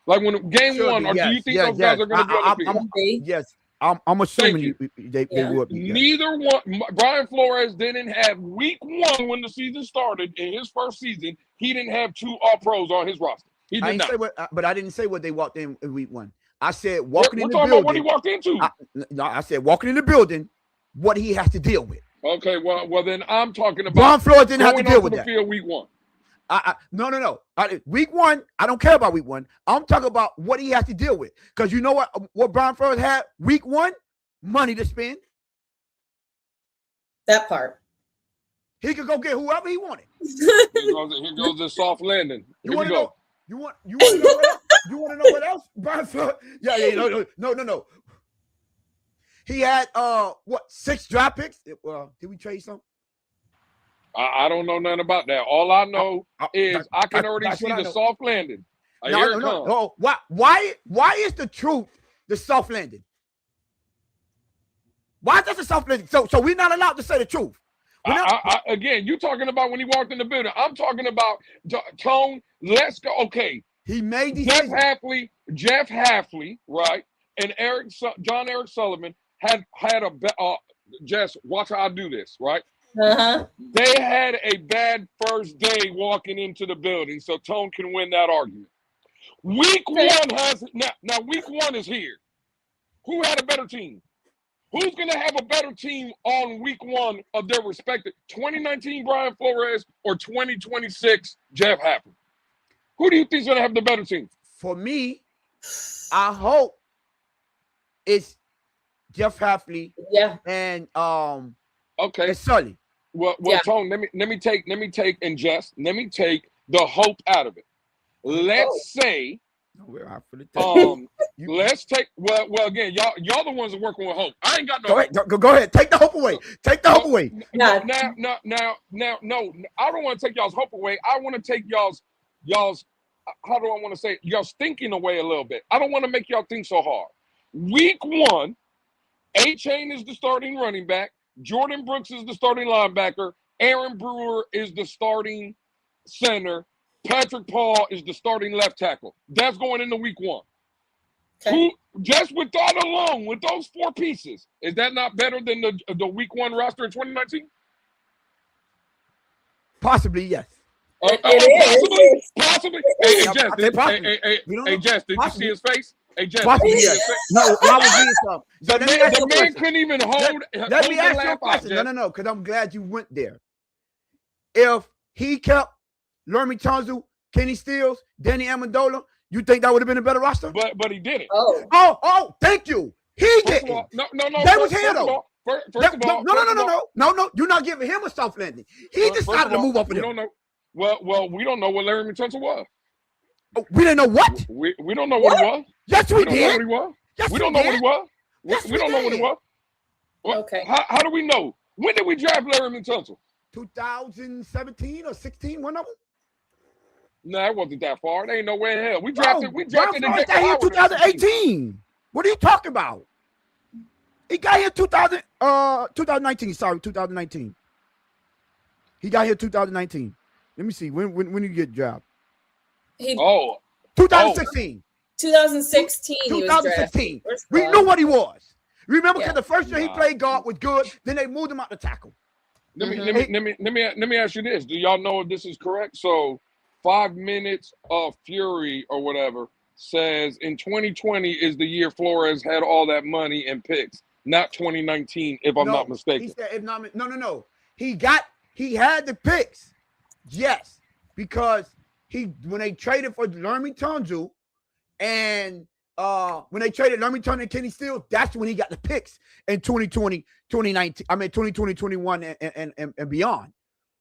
S2: Like when game 1, or do you think those guys are going to be on the field?
S1: Yes, I'm assuming they would be.
S2: Neither one. Brian Flores didn't have week 1 when the season started in his first season. He didn't have 2 All Pros on his roster. He did not.
S1: But I didn't say what they walked in week 1. I said walking in the
S2: building.
S1: building.
S2: What he walked into.
S1: I said walking in the building, what he has to deal with.
S2: Okay, well then I'm talking about
S1: Brian Flores didn't have to deal with that.
S2: Field week 1.
S1: No. Week 1, I don't care about week 1. I'm talking about what he has to deal with. Because you know what Brian Flores had week 1? Money to spend.
S3: That part.
S1: He could go get whoever he wanted.
S2: Here goes the soft landing.
S1: You want to know? You want to know what else? You want to know what else? No. He had 6 draft picks? Did we trade some?
S2: I don't know nothing about that. All I know is I can already see the soft landing.
S1: No. Why is the truth the soft landing? Why is that the soft landing? So we're not allowed to say the truth.
S2: Again, you talking about when he walked in the building. I'm talking about Tone. Let's go. Okay.
S1: He made these
S2: Jeff Hafley, right, and John Eric Sullivan had a Jess. Watch how I do this, right?
S3: Uh-huh.
S2: They had a bad first day walking into the building, so Tone can win that argument. Week 1 has now. Week 1 is here. Who had a better team? Who's going to have a better team on week 1 of their respective 2019 Brian Flores or 2026 Jeff Hafley? Who do you think is going to have the better team?
S1: For me, I hope it's Jeff Hafley.
S3: Yeah.
S1: And
S2: okay,
S1: and Sully.
S2: Well, Tone. Let me take and Jess. Let me take the hope out of it. Let's say. Let's take again, y'all the ones that working with hope. I ain't got no
S1: go ahead. Take the hope away. Take the hope away.
S2: Now, no, I don't want to take y'all's hope away. I want to take y'all's how do I want to say it? Y'all's thinking away a little bit. I don't want to make y'all think so hard. Week 1, A-Chain is the starting running back, Jordan Brooks is the starting linebacker, Aaron Brewer is the starting center, Patrick Paul is the starting left tackle. That's going into week 1.
S3: Okay.
S2: Just with that alone, with those 4 pieces, is that not better than the week 1 roster in 2019?
S1: Possibly, yes.
S2: Possibly. Hey, Jess, did you see his face? Hey, Jess,
S1: possibly, yes. No, I was reading something. So
S2: the man couldn't even hold.
S1: Let me ask you a question. No, because I'm glad you went there. If he kept Lermy Tunsil, Kenny Stills, Danny Amendola, you think that would have been a better roster?
S2: But he did it.
S1: Oh, thank you. He didn't.
S2: No.
S1: They was here though.
S2: First of all,
S1: no. You're not giving him a soft landing. He decided to move up in there.
S2: Well, we don't know what Larry Tunsil was.
S1: Oh, we didn't know what?
S2: We don't know what he was.
S1: Yes, we did.
S2: We don't know what he was. We don't know what he was.
S3: Okay.
S2: How do we know? When did we draft Larry Tunsil?
S1: 2017 or 16, one of them?
S2: No, it wasn't that far. There ain't no way in hell. We drafted
S1: in 2018. What are you talking about? He got here 2019. Sorry, 2019. He got here 2019. Let me see. When did he get drafted? 2016.
S3: 2016.
S1: 2016. We knew what he was. Remember, because the first year he played guard was good. Then they moved him out to tackle.
S2: Let me ask you this. Do y'all know if this is correct? So 5 Minutes of Fury or whatever says in 2020 is the year Flores had all that money and picks, not 2019, if I'm not mistaken.
S1: He said, no. He had the picks. Yes, because when they traded for Lermy Tunsil and when they traded Lermy Tunsil and Kenny Stills, that's when he got the picks in 2020, 2019. I mean 2020, 21 and beyond.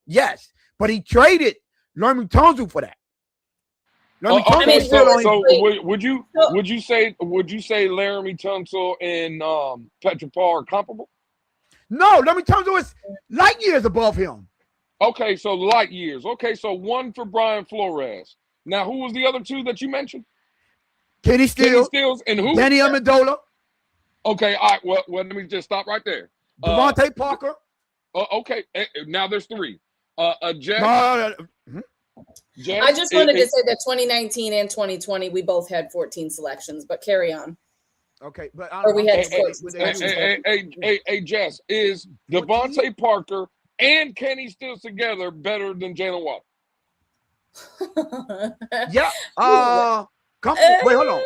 S1: Yes, but he traded Lermy Tunsil for that.
S2: Would you say Laramie Tunsil and Patrick Paul are comparable?
S1: No, Lermy Tunsil is light years above him.
S2: Okay, so light years. Okay, so 1 for Brian Flores. Now, who was the other 2 that you mentioned?
S1: Kenny Stills
S2: and who?
S1: Danny Amendola.
S2: Okay, all right. Well, let me just stop right there.
S1: Devontae Parker.
S2: Okay, now there's 3. Jess.
S3: Jess, I just wanted to say that 2019 and 2020, we both had 14 selections, but carry on.
S1: Okay, but
S3: we had
S2: hey, Jess, is Devontae Parker and Kenny Stills together better than Jalen Waddle?
S1: Yeah. Wait, hold on.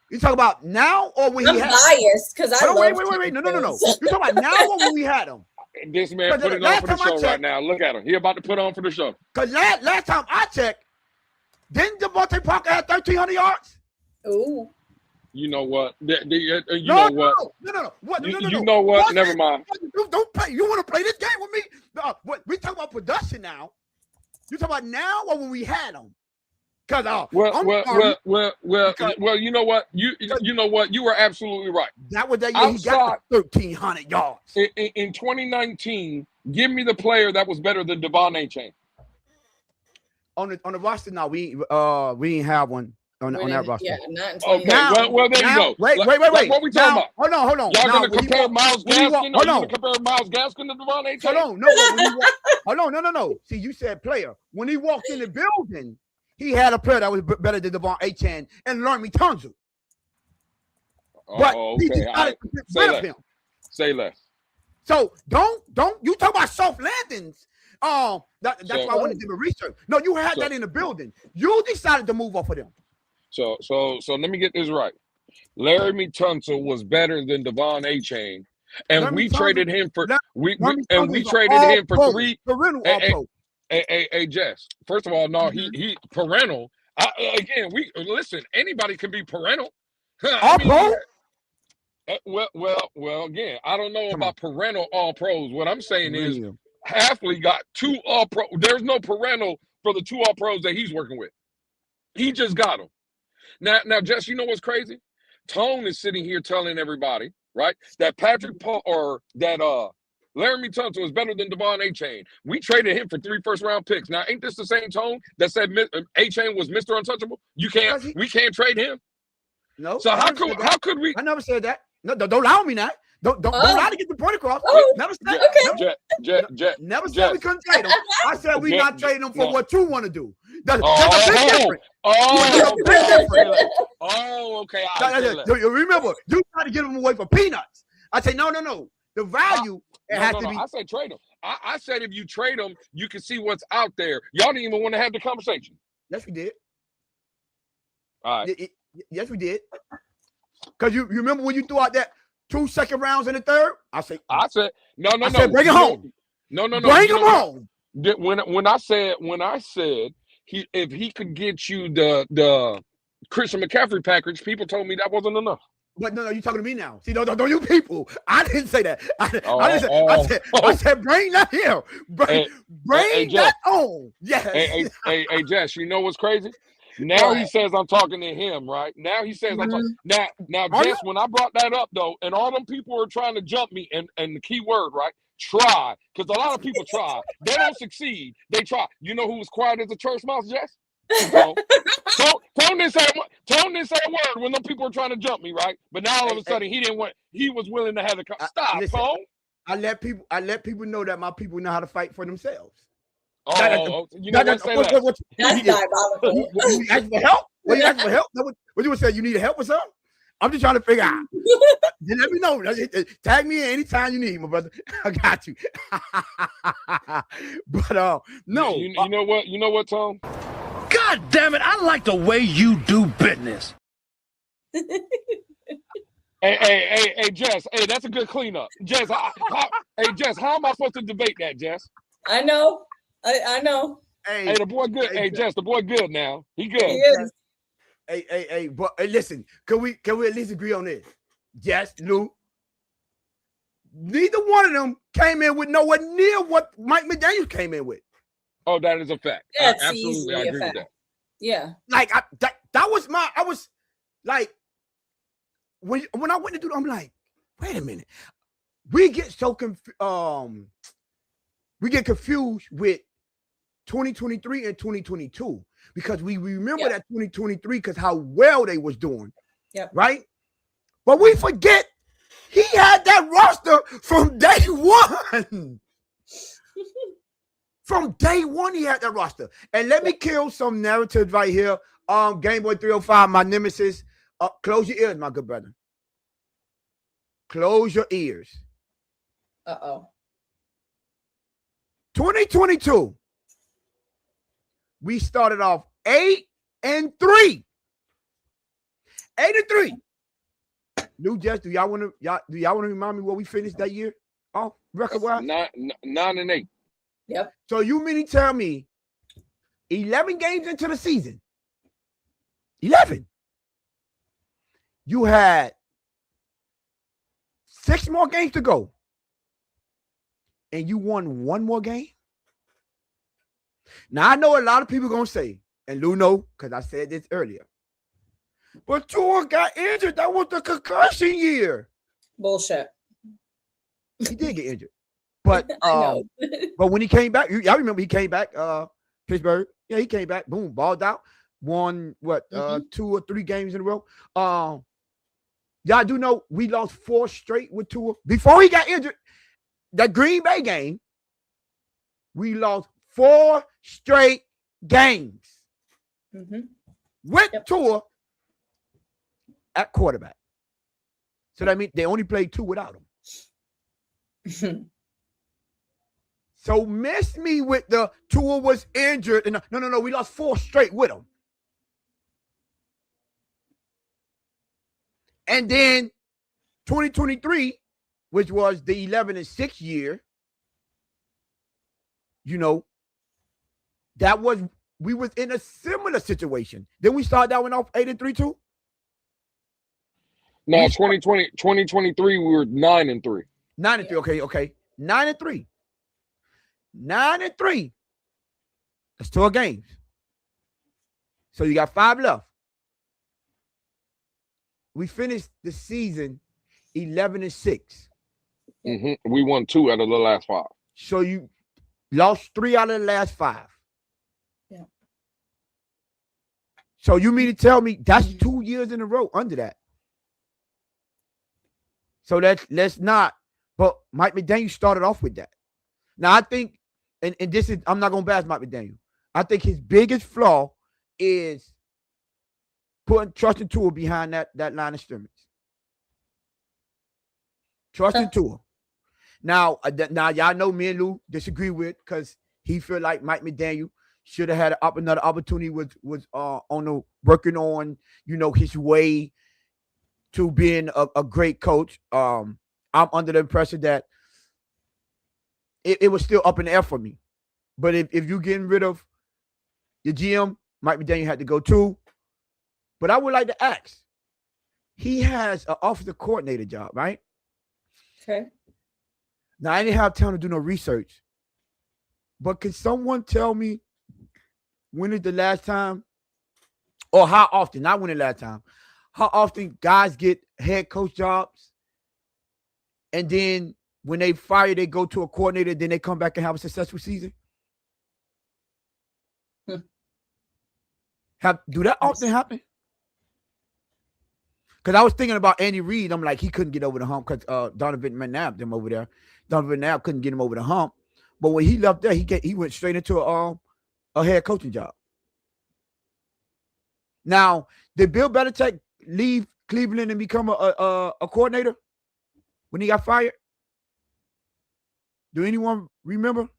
S1: You talk about now or when he had?
S3: I'm biased because I
S1: wait. No. You talking about now or when we had him?
S2: This man put it on for the show right now. Look at him. He about to put on for the show.
S1: Because last time I checked, didn't Devontae Parker have 1,300 yards?
S3: Ooh.
S2: You know what? You
S1: No,
S2: know what?
S1: no. What? No.
S2: You know what? Never mind.
S1: Don't play. You want to play this game with me? No, what? We talking about production now. You talking about now or when we had them? Because
S2: well, you know what? You know what? You were absolutely right.
S1: That was that year he got 1,300 yards.
S2: In 2019, give me the player that was better than Devon A-Chain.
S1: On the roster now, we ain't have one on that roster.
S3: Yeah, not in 2019.
S2: Okay, well there you go.
S1: Wait.
S2: What we talking about?
S1: Hold on.
S2: Y'all gonna compare Myles Gaskin? Are you gonna compare Myles Gaskin to Devon A-Chain?
S1: Hold on, no. See, you said player. When he walked in the building, he had a player that was better than Devon A-Chain and Laremy Tunsil. But he decided to get rid of him.
S2: Say less.
S1: So don't you talk about soft landings. That's why I wanted to do the research. No, you had that in the building. You decided to move off of them.
S2: So let me get this right. Laremy Tunsil was better than Devon A-Chain, and we traded him for three. Hey, Jess. First of all, no, he parental. We listen. Anybody can be parental. Well, again, I don't know about parental all pros. What I'm saying is, Halfley got 2 all pro. There's no parental for the 2 all pros that he's working with. He just got them. Now, Jess, you know what's crazy? Tone is sitting here telling everybody, right, that Patrick Paul or that Laremy Tunsil is better than Devon A-Chain. We traded him for 3 first-round picks. Now, ain't this the same Tone that said A-Chain was Mr. Untouchable? We can't trade him.
S1: No.
S2: So how could we?
S1: I never said that. No, don't allow me now. Don't lie to get the point across. Never said.
S2: Okay.
S1: Never said we couldn't trade him. I said we not trading them for what you want to do. That's a big difference.
S2: Okay.
S1: Remember, you try to get them away for peanuts. I say no. The value has to be.
S2: I said trade them. I said if you trade them, you can see what's out there. Y'all didn't even want to have the conversation.
S1: Yes, we did.
S2: All right.
S1: Yes, we did. Because you remember when you threw out that 2 second rounds in the third? I said no. I said bring it home.
S2: No.
S1: Bring him home.
S2: When I said if he could get you the Christian McCaffrey package, people told me that wasn't enough.
S1: But no, you talking to me now. See, don't you people. I didn't say that. I said bring that here. Bring that on. Yes.
S2: Hey, Jess, you know what's crazy? Now he says I'm talking to him, right? Now he says I'm talking. Now, Jess, when I brought that up though, and all them people were trying to jump me, and the key word, right? Try, because a lot of people try. They don't succeed. They try. You know who was quiet as a church mouse, Jess? Tone didn't say a word when them people were trying to jump me, right? But now all of a sudden he was willing to have the stop.
S1: Listen,
S2: Tone.
S1: I let people know that my people know how to fight for themselves.
S2: You know what? Say that.
S3: That's diabolical.
S1: You ask for help? What you ask for help? What you would say? You need help with something? I'm just trying to figure out. Then let me know. Tag me in anytime you need, my brother. I got you. But no.
S2: You know what? You know what, Tom?
S4: God damn it! I like the way you do business.
S2: Hey, Jess. Hey, that's a good cleanup, Jess. Jess, how am I supposed to debate that, Jess?
S3: I know. I know.
S2: Hey, the boy good. Hey, Jess, the boy good now. He good.
S3: He is.
S1: Hey, but listen, can we at least agree on this? Jess, Lou, neither one of them came in with nowhere near what Mike McDaniel came in with.
S2: Oh, that is a fact.
S3: That's
S2: Absolutely, I agree with that.
S3: Yeah.
S1: Like that was I was like when I went to do it, I'm like, wait a minute. We get so we get confused with 2023 and 2022 because we remember that 2023 because how well they was doing.
S3: Yep.
S1: Right? But we forget he had that roster from day one. From day one, he had that roster. And let me kill some narratives right here. Game Boy 305, my nemesis. Close your ears, my good brother. Close your ears. 2022. We started off 8-3. 8-3. New Jess, do y'all want to remind me where we finished that year? Oh, record wise?
S2: 9-8.
S3: Yep.
S1: So you mean to tell me 11 games into the season? 11. you had 6 more games to go, and you won 1 more game. Now I know a lot of people gonna say, and Lou know because I said this earlier, but Tua got injured. That was the concussion year.
S3: Bullshit.
S1: He did get injured, but
S3: I know.
S1: but when he came back, y'all remember he came back. Pittsburgh, yeah, he came back. Boom, balled out. Won what? 2 or 3 games in a row. Y'all do know we lost 4 straight with Tua before he got injured. That Green Bay game, we lost 4 straight games with Tua at quarterback. So that means they only played 2 without him. So miss me with the Tua was injured. And no, we lost 4 straight with him. And then 2023, which was the 11-6 year, that was we was in a similar situation. Then we started that one off 8-3 too.
S2: No, 2023, we were 9-3.
S1: 9-3. Okay. 9-3. 9-3. That's 12 games. So you got 5 left. We finished the season 11-6.
S2: We won 2 out of the last 5.
S1: So you lost 3 out of the last 5.
S3: Yeah.
S1: So you mean to tell me that's 2 years in a row under that? So let's not. But Mike McDaniel started off with that. Now I think, and this is, I'm not gonna bash Mike McDaniel. I think his biggest flaw is putting trusting Tua behind that line of scrimmage. Trusting Tua. Now y'all know me and Lou disagree with because he feel like Mike McDaniel should have had another opportunity. Was working on his way to being a great coach. I'm under the impression that it was still up in the air for me. But if you're getting rid of your GM, Mike McDaniel had to go too. But I would like to ask, he has an offensive coordinator job, right?
S3: Okay.
S1: Now, I didn't have time to do no research. But can someone tell me when is the last time, or how often, not when the last time, how often guys get head coach jobs and then when they fire, they go to a coordinator, then they come back and have a successful season? Do that often happen? Because I was thinking about Andy Reid. I'm like, he couldn't get over the hump because Donovan McNabb, them over there. Donovan McNabb couldn't get him over the hump. But when he left there, he went straight into a head coaching job. Now, did Bill Belichick leave Cleveland and become a coordinator when he got fired? Do anyone remember?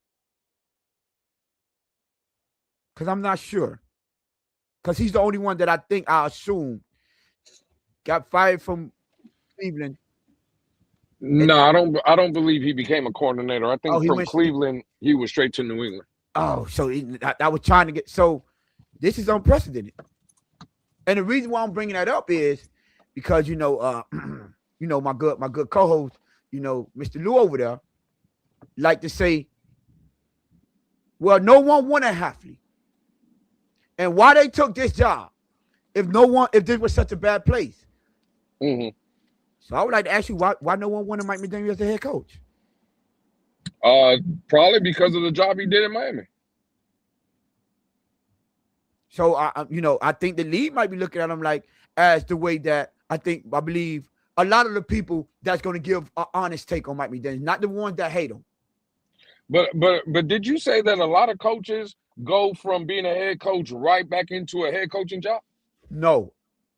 S1: Because I'm not sure. Because he's the only one that I assume got fired from Cleveland.
S2: No, I don't believe he became a coordinator. I think from Cleveland, he was straight to New England.
S1: Oh, so I was trying to get. So this is unprecedented. And the reason why I'm bringing that up is because my good co-host, Mr. Lou over there, like to say, well, no one won at Halfley. And why they took this job if this was such a bad place? So I would like to ask you why no one wanted Mike McDaniel as the head coach?
S2: Probably because of the job he did in Miami.
S1: So I think the league might be looking at him like as the way that I believe a lot of the people that's going to give an honest take on Mike McDaniel, not the ones that hate him.
S2: But did you say that a lot of coaches go from being a head coach right back into a head coaching job?
S1: No,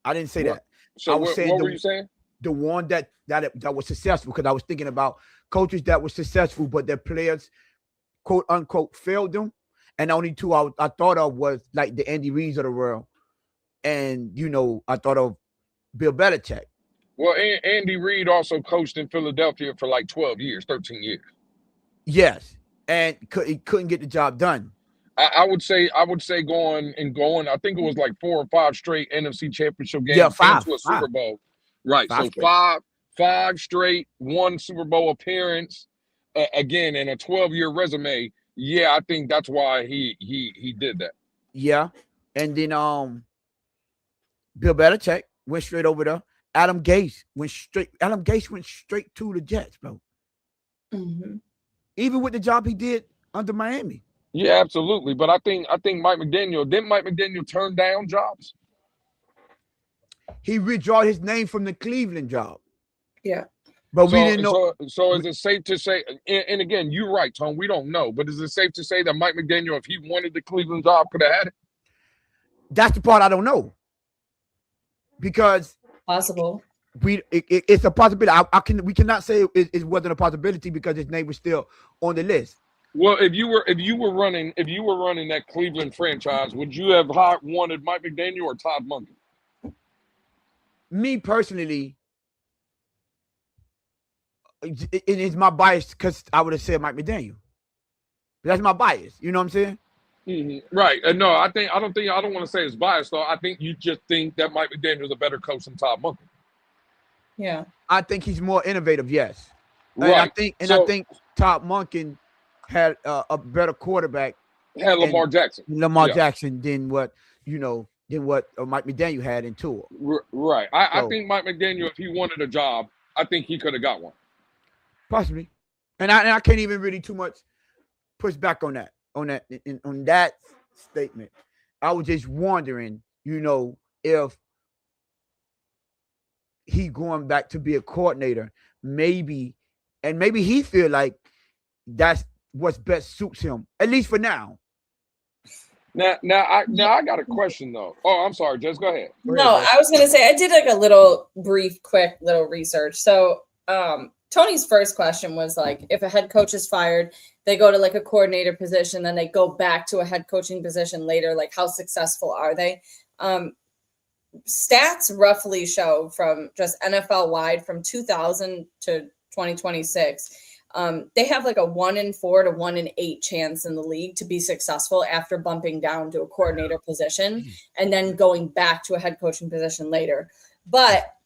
S1: I didn't say that.
S2: So what were you saying?
S1: The one that was successful, because I was thinking about coaches that were successful, but their players, quote unquote, failed them. And the only 2 I thought of was like the Andy Reids of the world. And, I thought of Bill Belichick.
S2: Well, Andy Reid also coached in Philadelphia for like 12 years, 13 years.
S1: Yes. And he couldn't get the job done.
S2: I would say going. I think it was like 4 or 5 straight NFC Championship games.
S1: Yeah, 5
S2: to a Super Bowl. Right. So five straight, one Super Bowl appearance. Again, in a 12-year resume. Yeah, I think that's why he did that.
S1: Yeah. And then Bill Belichick went straight over there. Adam Gase went straight to the Jets, bro.
S3: Mm-hmm.
S1: Even with the job he did under Miami.
S2: Yeah, absolutely. But I think Mike McDaniel turn down jobs?
S1: He withdrew his name from the Cleveland job.
S3: Yeah.
S1: But we didn't know.
S2: So is it safe to say, and again, you're right, Tom, we don't know, but is it safe to say that Mike McDaniel, if he wanted the Cleveland job, could have had it?
S1: That's the part I don't know. Because
S3: possible.
S1: It's a possibility. We cannot say it wasn't a possibility because his name was still on the list.
S2: Well, if you were running that Cleveland franchise, would you have wanted Mike McDaniel or Todd Monken?
S1: Me personally, it is my bias because I would have said Mike McDaniel. That's my bias. You know what I'm saying?
S2: Mm-hmm. Right. No, I don't want to say it's biased though. I think you just think that Mike McDaniel is a better coach than Todd Monken.
S3: Yeah.
S1: I think he's more innovative. Yes.
S2: Right.
S1: I think Todd Monken had a better quarterback.
S2: Had Lamar Jackson.
S1: Jackson than what Mike McDaniel had in Tua.
S2: Right. I think Mike McDaniel, if he wanted a job, I think he could have got one.
S1: Possibly. And I can't even really too much push back on that statement. I was just wondering, if he going back to be a coordinator, maybe he feel like that's what's best suits him, at least for now.
S2: Now I got a question though. Oh, I'm sorry, Jess, go ahead.
S3: I was gonna say I did like a little quick research. So Tony's first question was like, if a head coach is fired, they go to like a coordinator position, then they go back to a head coaching position later. Like, how successful are they? Stats roughly show from just NFL wide from 2000 to 2026, they have like a 1 in 4 to 1 in 8 chance in the league to be successful after bumping down to a coordinator position and then going back to a head coaching position later. But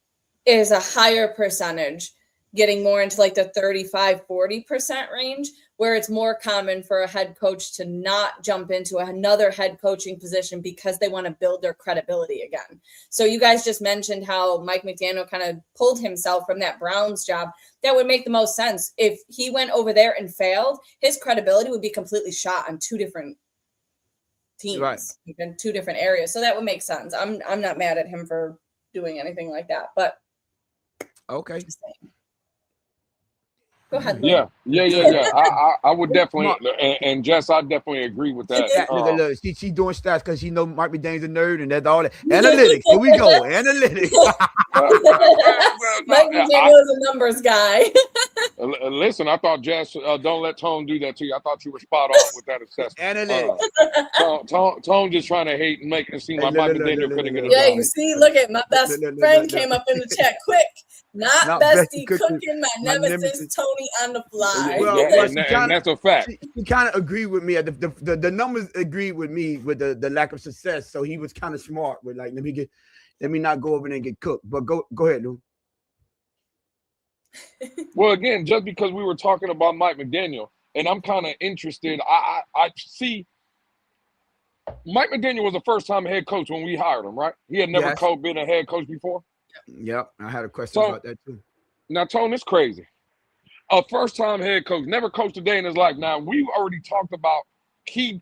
S3: it is a higher percentage getting more into like the 35-40% range, where it's more common for a head coach to not jump into another head coaching position because they want to build their credibility again. So you guys just mentioned how Mike McDaniel kind of pulled himself from that Browns job. That would make the most sense. If he went over there and failed, his credibility would be completely shot on 2 different teams, right, in 2 different areas. So that would make sense. I'm not mad at him for doing anything like that, but
S1: okay.
S3: Go ahead.
S2: Yeah. I would definitely, and Jess, I definitely agree with that.
S1: Look, she doing stats because she know Mike McDaniel's a nerd, and that's all that. Analytics. Here we go. Analytics.
S3: Mike McDaniel is a numbers guy.
S2: Listen, I thought Jess, don't let Tone do that to you. I thought you were spot on with that assessment.
S1: Analytics.
S2: Tone just trying to hate and make it seem like Mike McDaniel couldn't get a job.
S3: Yeah, you see, look at my best friend came up in the chat quick. Not bestie cooking, my nemesis Tony on the fly.
S2: And that's a fact.
S1: He kind of agreed with me. The numbers agreed with me with the lack of success. So he was kind of smart with like, let me not go over there and get cooked. But go ahead, Lou.
S2: Well, again, just because we were talking about Mike McDaniel, and I'm kind of interested, I see Mike McDaniel was a first-time head coach when we hired him, right? He had never been a head coach before.
S1: Yep, I had a question about that too.
S2: Now, Tone, it's crazy. A first-time head coach, never coached a day in his life. Now, we already talked about and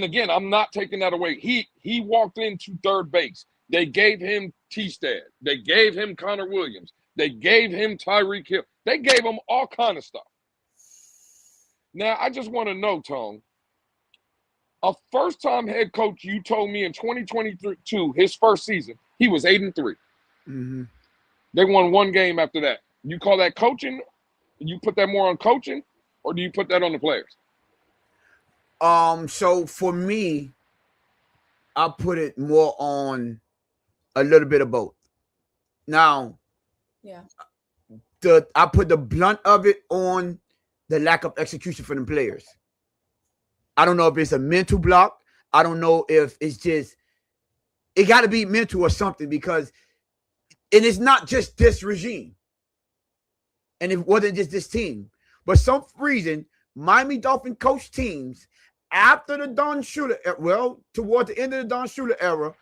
S2: again, I'm not taking that away. He walked into third base. They gave him T-Stad. They gave him Connor Williams. They gave him Tyreek Hill. They gave him all kind of stuff. Now, I just want to know, Tone, a first-time head coach, you told me in 2022, his first season, he was 8-3.
S1: Mm-hmm.
S2: They won 1 game after that. You call that coaching? You put that more on coaching, or do you put that on the players?
S1: So for me, I put it more on a little bit of both. Now, I put the blunt of it on the lack of execution for the players. I don't know if it's a mental block. I don't know if it's just, it got to be mental or something, because And it's not just this regime. And it wasn't just this team. But some reason, Miami Dolphins coach teams after the Don Shula, toward the end of the Don Shula era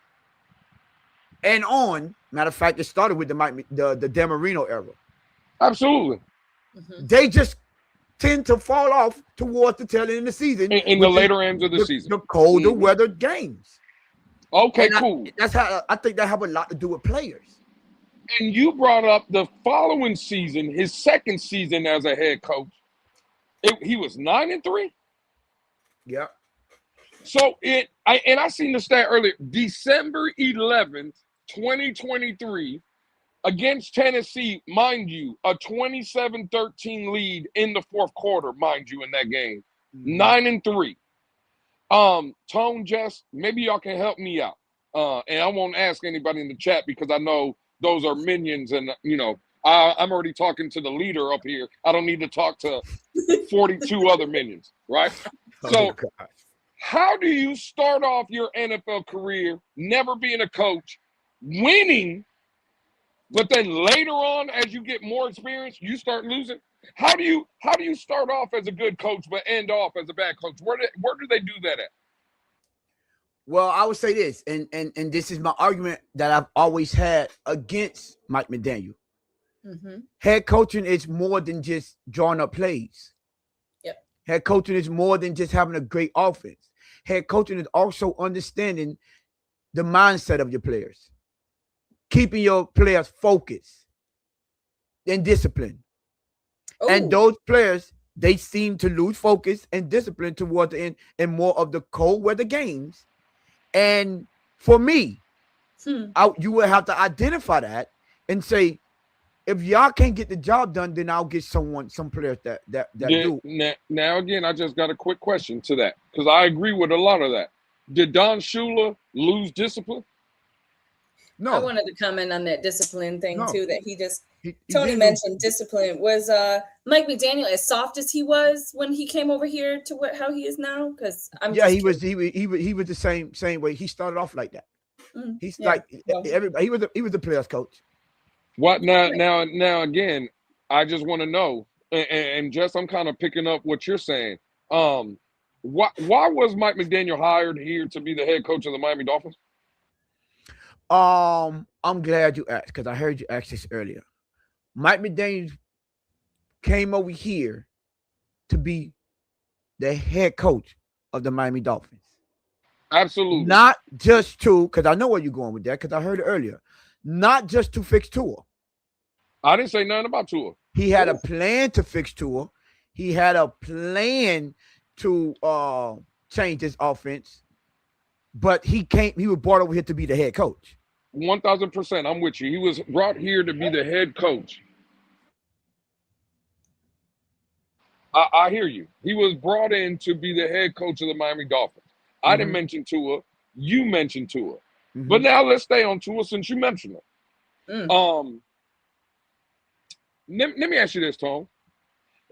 S1: and on, matter of fact, it started with the Dan Marino era.
S2: Absolutely.
S3: Mm-hmm.
S1: They just tend to fall off towards the tail end of the season.
S2: In the later ends of the season.
S1: The colder weather games.
S2: Okay, cool.
S1: That's how I think that have a lot to do with players.
S2: And you brought up the following season, his second season as a head coach. He was 9-3.
S1: Yeah.
S2: So I seen the stat earlier. December 11th, 2023, against Tennessee, mind you, a 27-13 lead in the fourth quarter, mind you, in that game. 9-3. Tone, Jess, maybe y'all can help me out. And I won't ask anybody in the chat because I know those are minions, and I'm already talking to the leader up here. I don't need to talk to 42 other minions, right? So how do you start off your NFL career, never being a coach, winning, but then later on, as you get more experience, you start losing? How do you start off as a good coach but end off as a bad coach? Where do they do that at?
S1: Well, I would say this, and this is my argument that I've always had against Mike McDaniel.
S3: Mm-hmm.
S1: Head coaching is more than just drawing up plays.
S3: Yep.
S1: Head coaching is more than just having a great offense. Head coaching is also understanding the mindset of your players, keeping your players focused and disciplined.
S3: Oh.
S1: And those players, they seem to lose focus and discipline toward the end and more of the cold weather games. And for me, you would have to identify that and say, if y'all can't get the job done, then I'll get some players that do.
S2: Now again, I just got a quick question to that because I agree with a lot of that. Did Don Shula lose discipline?
S1: No.
S3: I wanted to comment on that discipline thing too. That he Tony
S1: did
S3: mentioned discipline. Was Mike McDaniel as soft as he was when he came over here to how he is now? Because
S1: he was the same way. He started off like that. He's everybody. He was the players coach.
S2: What now again, I just want to know, and Jess, I'm kind of picking up what you're saying. Why was Mike McDaniel hired here to be the head coach of the Miami Dolphins?
S1: I'm glad you asked because I heard you ask this earlier. Mike McDaniel came over here to be the head coach of the Miami Dolphins.
S2: Absolutely.
S1: Not just to, because I know where you're going with that, because I heard it earlier. Not just to fix Tua.
S2: I didn't say nothing about Tua.
S1: He had a plan to fix Tua. He had a plan to change his offense. But he was brought over here to be the head coach.
S2: 1,000%. I'm with you. He was brought here to be the head coach. I hear you. He was brought in to be the head coach of the Miami Dolphins. I didn't mention Tua. You mentioned Tua. But now let's stay on Tua since you mentioned it. Let me ask you this, Tom.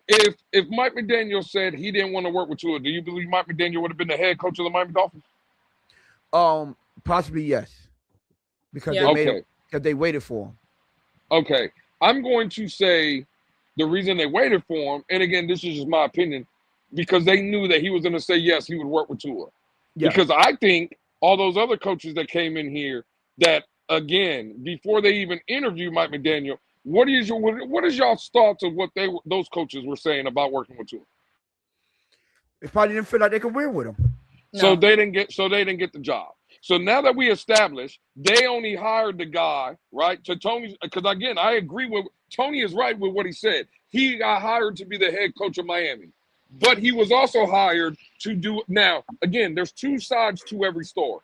S2: If Mike McDaniel said he didn't want to work with Tua, do you believe Mike McDaniel would have been the head coach of the Miami Dolphins?
S1: Possibly yes. Because they waited for him.
S2: Okay. I'm going to say the reason they waited for him, and again, this is just my opinion, because they knew that he was going to say yes, he would work with Tua. Yeah. Because I think all those other coaches that came in here that, again, before they even interviewed Mike McDaniel, what is y'all's thoughts of what those coaches were saying about working with Tua?
S1: They probably didn't feel like they could win with him.
S2: No. So they didn't get the job. So now that we established, they only hired the guy, right? To Tony, because again, I agree with Tony is right with what he said. He got hired to be the head coach of Miami, but he was also hired to do. Now, again, there's two sides to every story.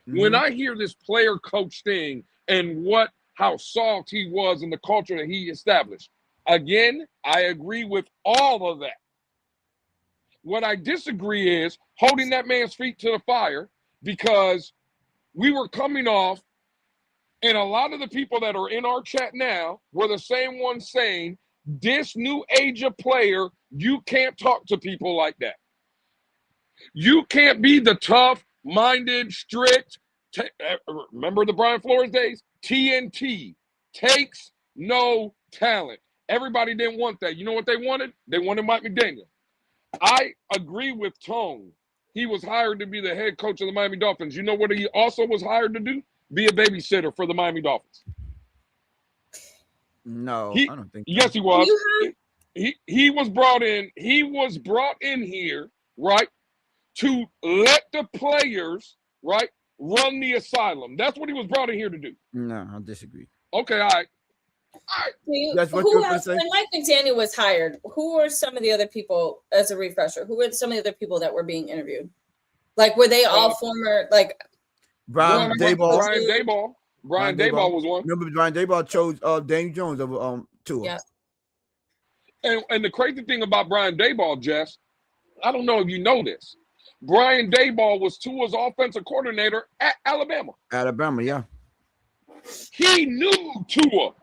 S2: When I hear this player coach thing and how soft he was and the culture that he established, again, I agree with all of that. What I disagree is holding that man's feet to the fire, because we were coming off, and a lot of the people that are in our chat now were the same ones saying, this new age of player, you can't talk to people like that. You can't be the tough-minded, strict, remember the Brian Flores days? TNT, takes no talent. Everybody didn't want that. You know what they wanted? They wanted Mike McDaniel. I agree with Tone. He was hired to be the head coach of the Miami Dolphins. You know what he also was hired to do? Be a babysitter for the Miami Dolphins.
S1: No, I don't think so.
S2: Yes, he was. He was brought in. He was brought in here, right, to let the players, right, run the asylum. That's what he was brought in here to do.
S1: No, I disagree.
S2: Okay, all right.
S1: That's what
S3: who
S1: you're
S3: else, when Mike McDaniel was hired, who were some of the other people, as a refresher, who were some of the other people that were being interviewed? Like, were they all former, like,
S1: Brian Daboll?
S2: Brian Daboll was one.
S1: Remember, Brian Daboll chose Daniel Jones over Tua.
S3: Yeah.
S2: And the crazy thing about Brian Daboll, Jess, I don't know if you know this. Brian Daboll was Tua's offensive coordinator at Alabama.
S1: Alabama, yeah.
S2: He knew Tua.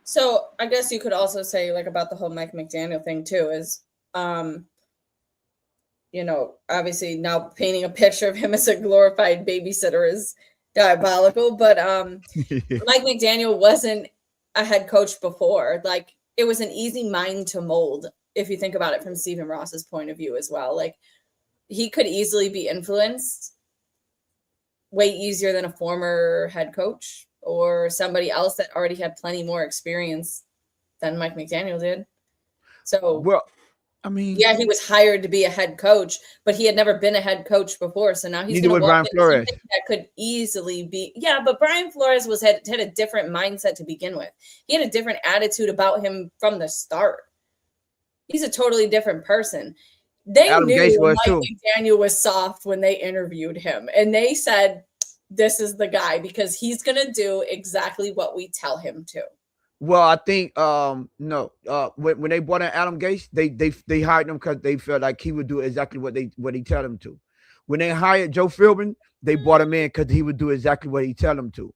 S3: So I guess you could also say, like, about the whole Mike McDaniel thing too, is, you know, obviously now painting a picture of him as a glorified babysitter is diabolical, but Mike McDaniel wasn't a head coach before. Like, it was an easy mind to mold, if you think about it from Stephen Ross's point of view as well. Like, he could easily be influenced way easier than a former head coach or somebody else that already had plenty more experience than Mike McDaniel did. So,
S1: well, I mean,
S3: yeah, he was hired to be a head coach, but he had never been a head coach before. So now he's going to
S1: Brian Flores.
S3: That could easily be, yeah. But Brian Flores had a different mindset to begin with. He had a different attitude about him from the start. He's a totally different person. They knew Mike McDaniel was soft when they interviewed him, and they said, "This is the guy because he's going to do exactly what we tell him to."
S1: Well, I think no. When they brought in Adam Gase, they hired him because they felt like he would do exactly what he tell him to. When they hired Joe Philbin, they brought him in because he would do exactly what he tell them to.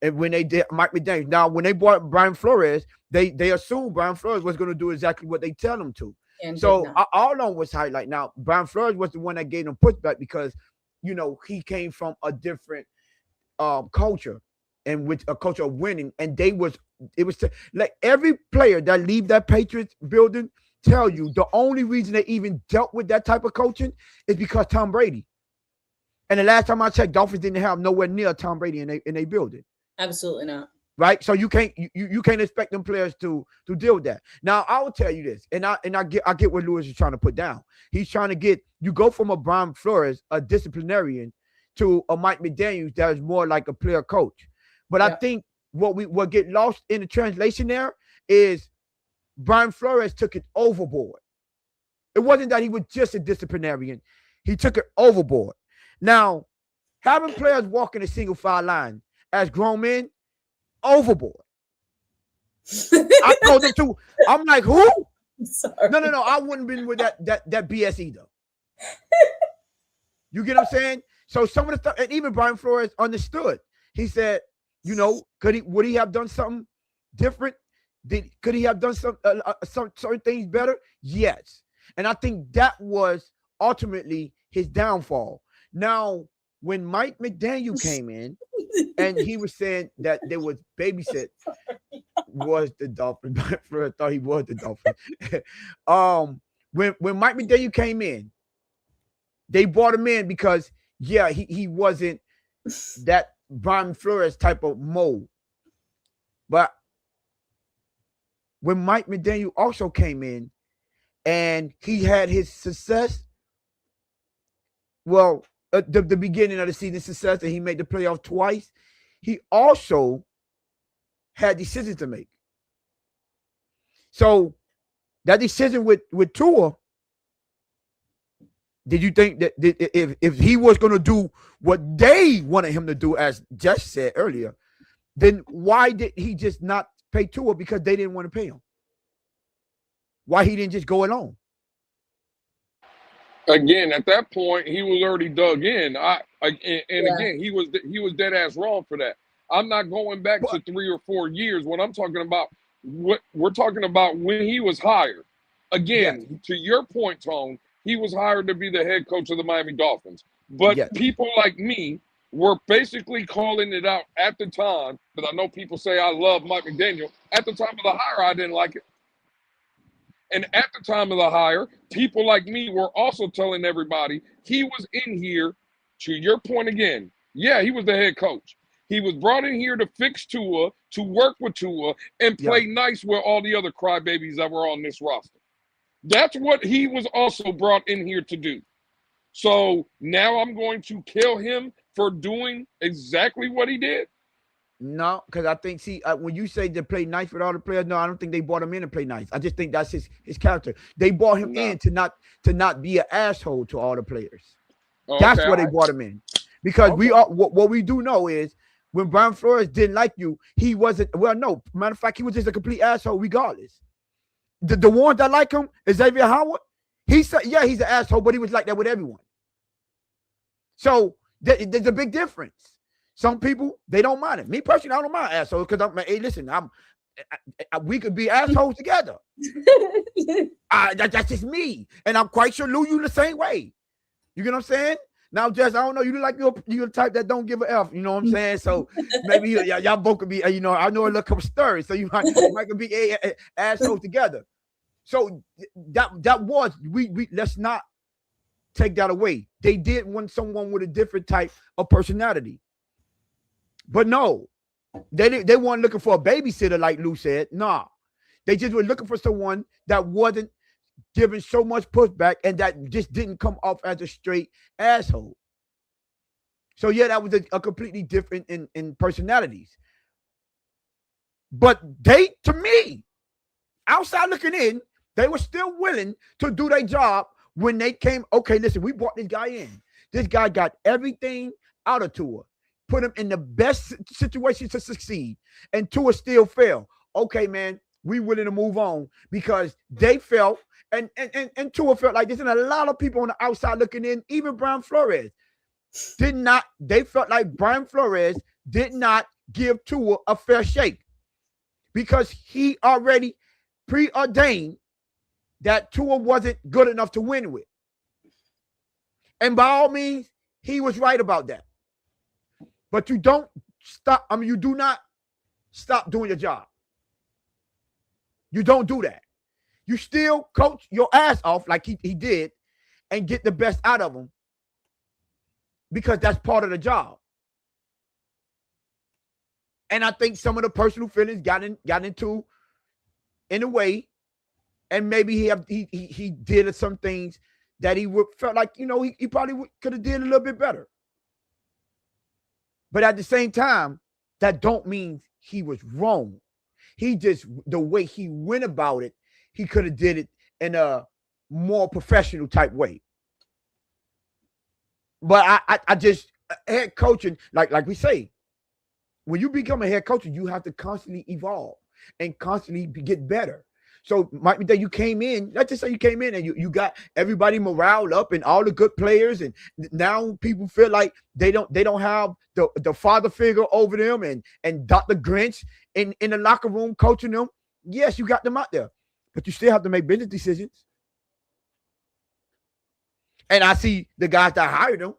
S1: And when they did Mike McDaniel, now when they brought Brian Flores, they assumed Brian Flores was going to do exactly what they tell him to. And so all on was highlight. Now Brian Flores was the one that gave them pushback because, you know, he came from a different culture and with a culture of winning, and it was like every player that leave that Patriots building tell you the only reason they even dealt with that type of coaching is because Tom Brady. And the last time I checked, Dolphins didn't have nowhere near Tom Brady in a building.
S3: Absolutely not.
S1: Right, so you can't expect them players to deal with that. Now I will tell you this, and I get what Lewis is trying to put down. He's trying to get you go from a Brian Flores, a disciplinarian, to a Mike McDaniel that is more like a player coach. But I think what get lost in the translation there is Brian Flores took it overboard. It wasn't that he was just a disciplinarian; he took it overboard. Now, having players walk in a single file line as grown men. Overboard. I told them to. I'm like, who?
S3: Sorry.
S1: No. I wouldn't have been with that BS either. You get what I'm saying? So some of the stuff, and even Brian Flores understood. He said, you know, would he have done something different? Could he have done some certain things better? Yes. And I think that was ultimately his downfall. Now, when Mike McDaniel came in, and he was saying that there was babysit was the Dolphins. I thought he was the Dolphins. When Mike McDaniel came in, they brought him in because he wasn't that Brian Flores type of mold. But when Mike McDaniel also came in and he had his success, well, the beginning of the season success, and he made the playoff twice. He also had decisions to make. So that decision with Tua, did you think that if he was going to do what they wanted him to do, as Jess said earlier, then why did he just not pay Tua? Because they didn't want to pay him. Why he didn't just go alone?
S2: Again, at that point, he was already dug in. Again, he was dead ass wrong for that. I'm not going back to 3 or 4 years. What I'm talking about, what we're talking about when he was hired. Again, to your point, Tone, he was hired to be the head coach of the Miami Dolphins. But people like me were basically calling it out at the time, because I know people say I love Mike McDaniel. At the time of the hire, I didn't like it. And at the time of the hire, people like me were also telling everybody he was in here, to your point again, yeah, he was the head coach. He was brought in here to fix Tua, to work with Tua, and play nice with all the other crybabies that were on this roster. That's what he was also brought in here to do. So now I'm going to kill him for doing exactly what he did?
S1: No, because I think, when you say to play nice with all the players, no, I don't think they brought him in to play nice. I just think that's his character. They brought him in to not be an asshole to all the players. That's why they brought him in. Because what we do know is when Brian Flores didn't like you, he wasn't, well, no, matter of fact, he was just a complete asshole regardless. The ones that like him, Xavier Howard, he said, yeah, he's an asshole, but he was like that with everyone. So there's a big difference. Some people, they don't mind it. Me personally, I don't mind assholes because hey, listen, we could be assholes together. That's just me. And I'm quite sure Lou, you the same way. You get what I'm saying? Now, Jess, I don't know. You look like you're the type that don't give a F. You know what I'm saying? So maybe y'all both could be, I know a little stirring. So you might be assholes together. So that was, we let's not take that away. They did want someone with a different type of personality. But no, they weren't looking for a babysitter like Lou said. Nah, they just were looking for someone that wasn't giving so much pushback and that just didn't come off as a straight asshole. So yeah, that was a completely different in personalities. But they, to me, outside looking in, they were still willing to do their job when they came. Okay, listen, we brought this guy in. This guy got everything out of Tua. Put him in the best situation to succeed, and Tua still failed. Okay, man, we willing to move on because they felt, and Tua felt like this, and a lot of people on the outside looking in, even Brian Flores, they felt like Brian Flores did not give Tua a fair shake because he already preordained that Tua wasn't good enough to win with. And by all means, he was right about that. But you don't stop. You do not stop doing your job. You don't do that. You still coach your ass off like he did and get the best out of him because that's part of the job. And I think some of the personal feelings got into in a way, and maybe he did some things that he felt like, he probably could have did a little bit better. But at the same time, that don't mean he was wrong. He just, the way he went about it, he could have did it in a more professional type way. But I just, head coaching, like we say, when you become a head coach, you have to constantly evolve and constantly get better. So Mike McDaniel, you came in, let's just say you came in and you got everybody morale up and all the good players, and now people feel like they don't have the father figure over them and Dr. Grinch in the locker room coaching them. Yes, you got them out there, but you still have to make business decisions. And I see the guys that hired him,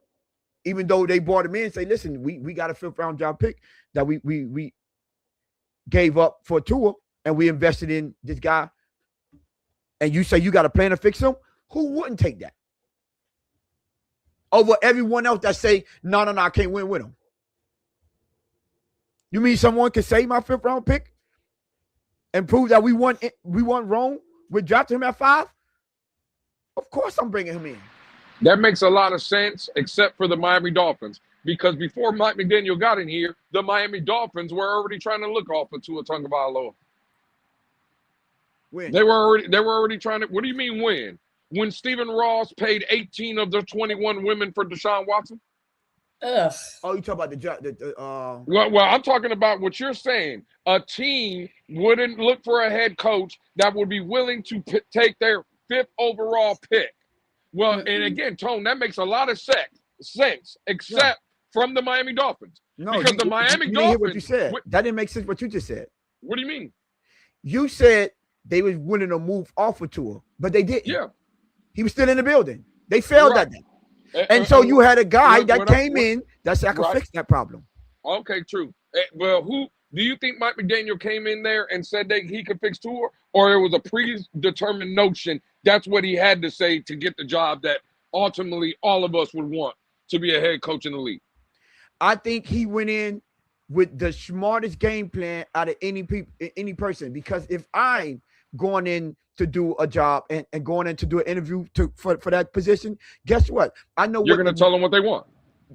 S1: even though they brought him in, say, listen, we got a 5th round draft pick that we gave up for Tua, and we invested in this guy. And you say you got a plan to fix him? Who wouldn't take that? Over everyone else that say, no, I can't win with him. You mean someone can say my 5th round pick and prove that we weren't wrong with drafting him at 5? Of course I'm bringing him in.
S2: That makes a lot of sense, except for the Miami Dolphins. Because before Mike McDaniel got in here, the Miami Dolphins were already trying to look off of Tua Tagovailoa.
S1: When?
S2: They were already trying to. What do you mean when? When Stephen Ross paid 18 of the 21 women for Deshaun Watson?
S3: Ugh.
S1: Oh, you talk about
S2: Well, I'm talking about what you're saying. A team wouldn't look for a head coach that would be willing to take their 5th overall pick. Well, and again, Tone, that makes a lot of sense, except from the Miami Dolphins.
S1: No,
S2: because the Miami Dolphins.
S1: Hear what you said. That didn't make sense. What you just said.
S2: What do you mean?
S1: You said they was willing to move off of Tua, but they didn't.
S2: Yeah.
S1: He was still in the building. They failed at that. And so you had a guy that came in that said, I can
S2: right.
S1: fix that problem.
S2: Okay, true. Well, who do you think Mike McDaniel came in there and said that he could fix Tua, or it was a predetermined notion that's what he had to say to get the job that ultimately all of us would want to be a head coach in the league?
S1: I think he went in with the smartest game plan out of any person, because if I'm going in to do a job and going in to do an interview for that position, guess what? I know
S2: you're going to tell them what they want.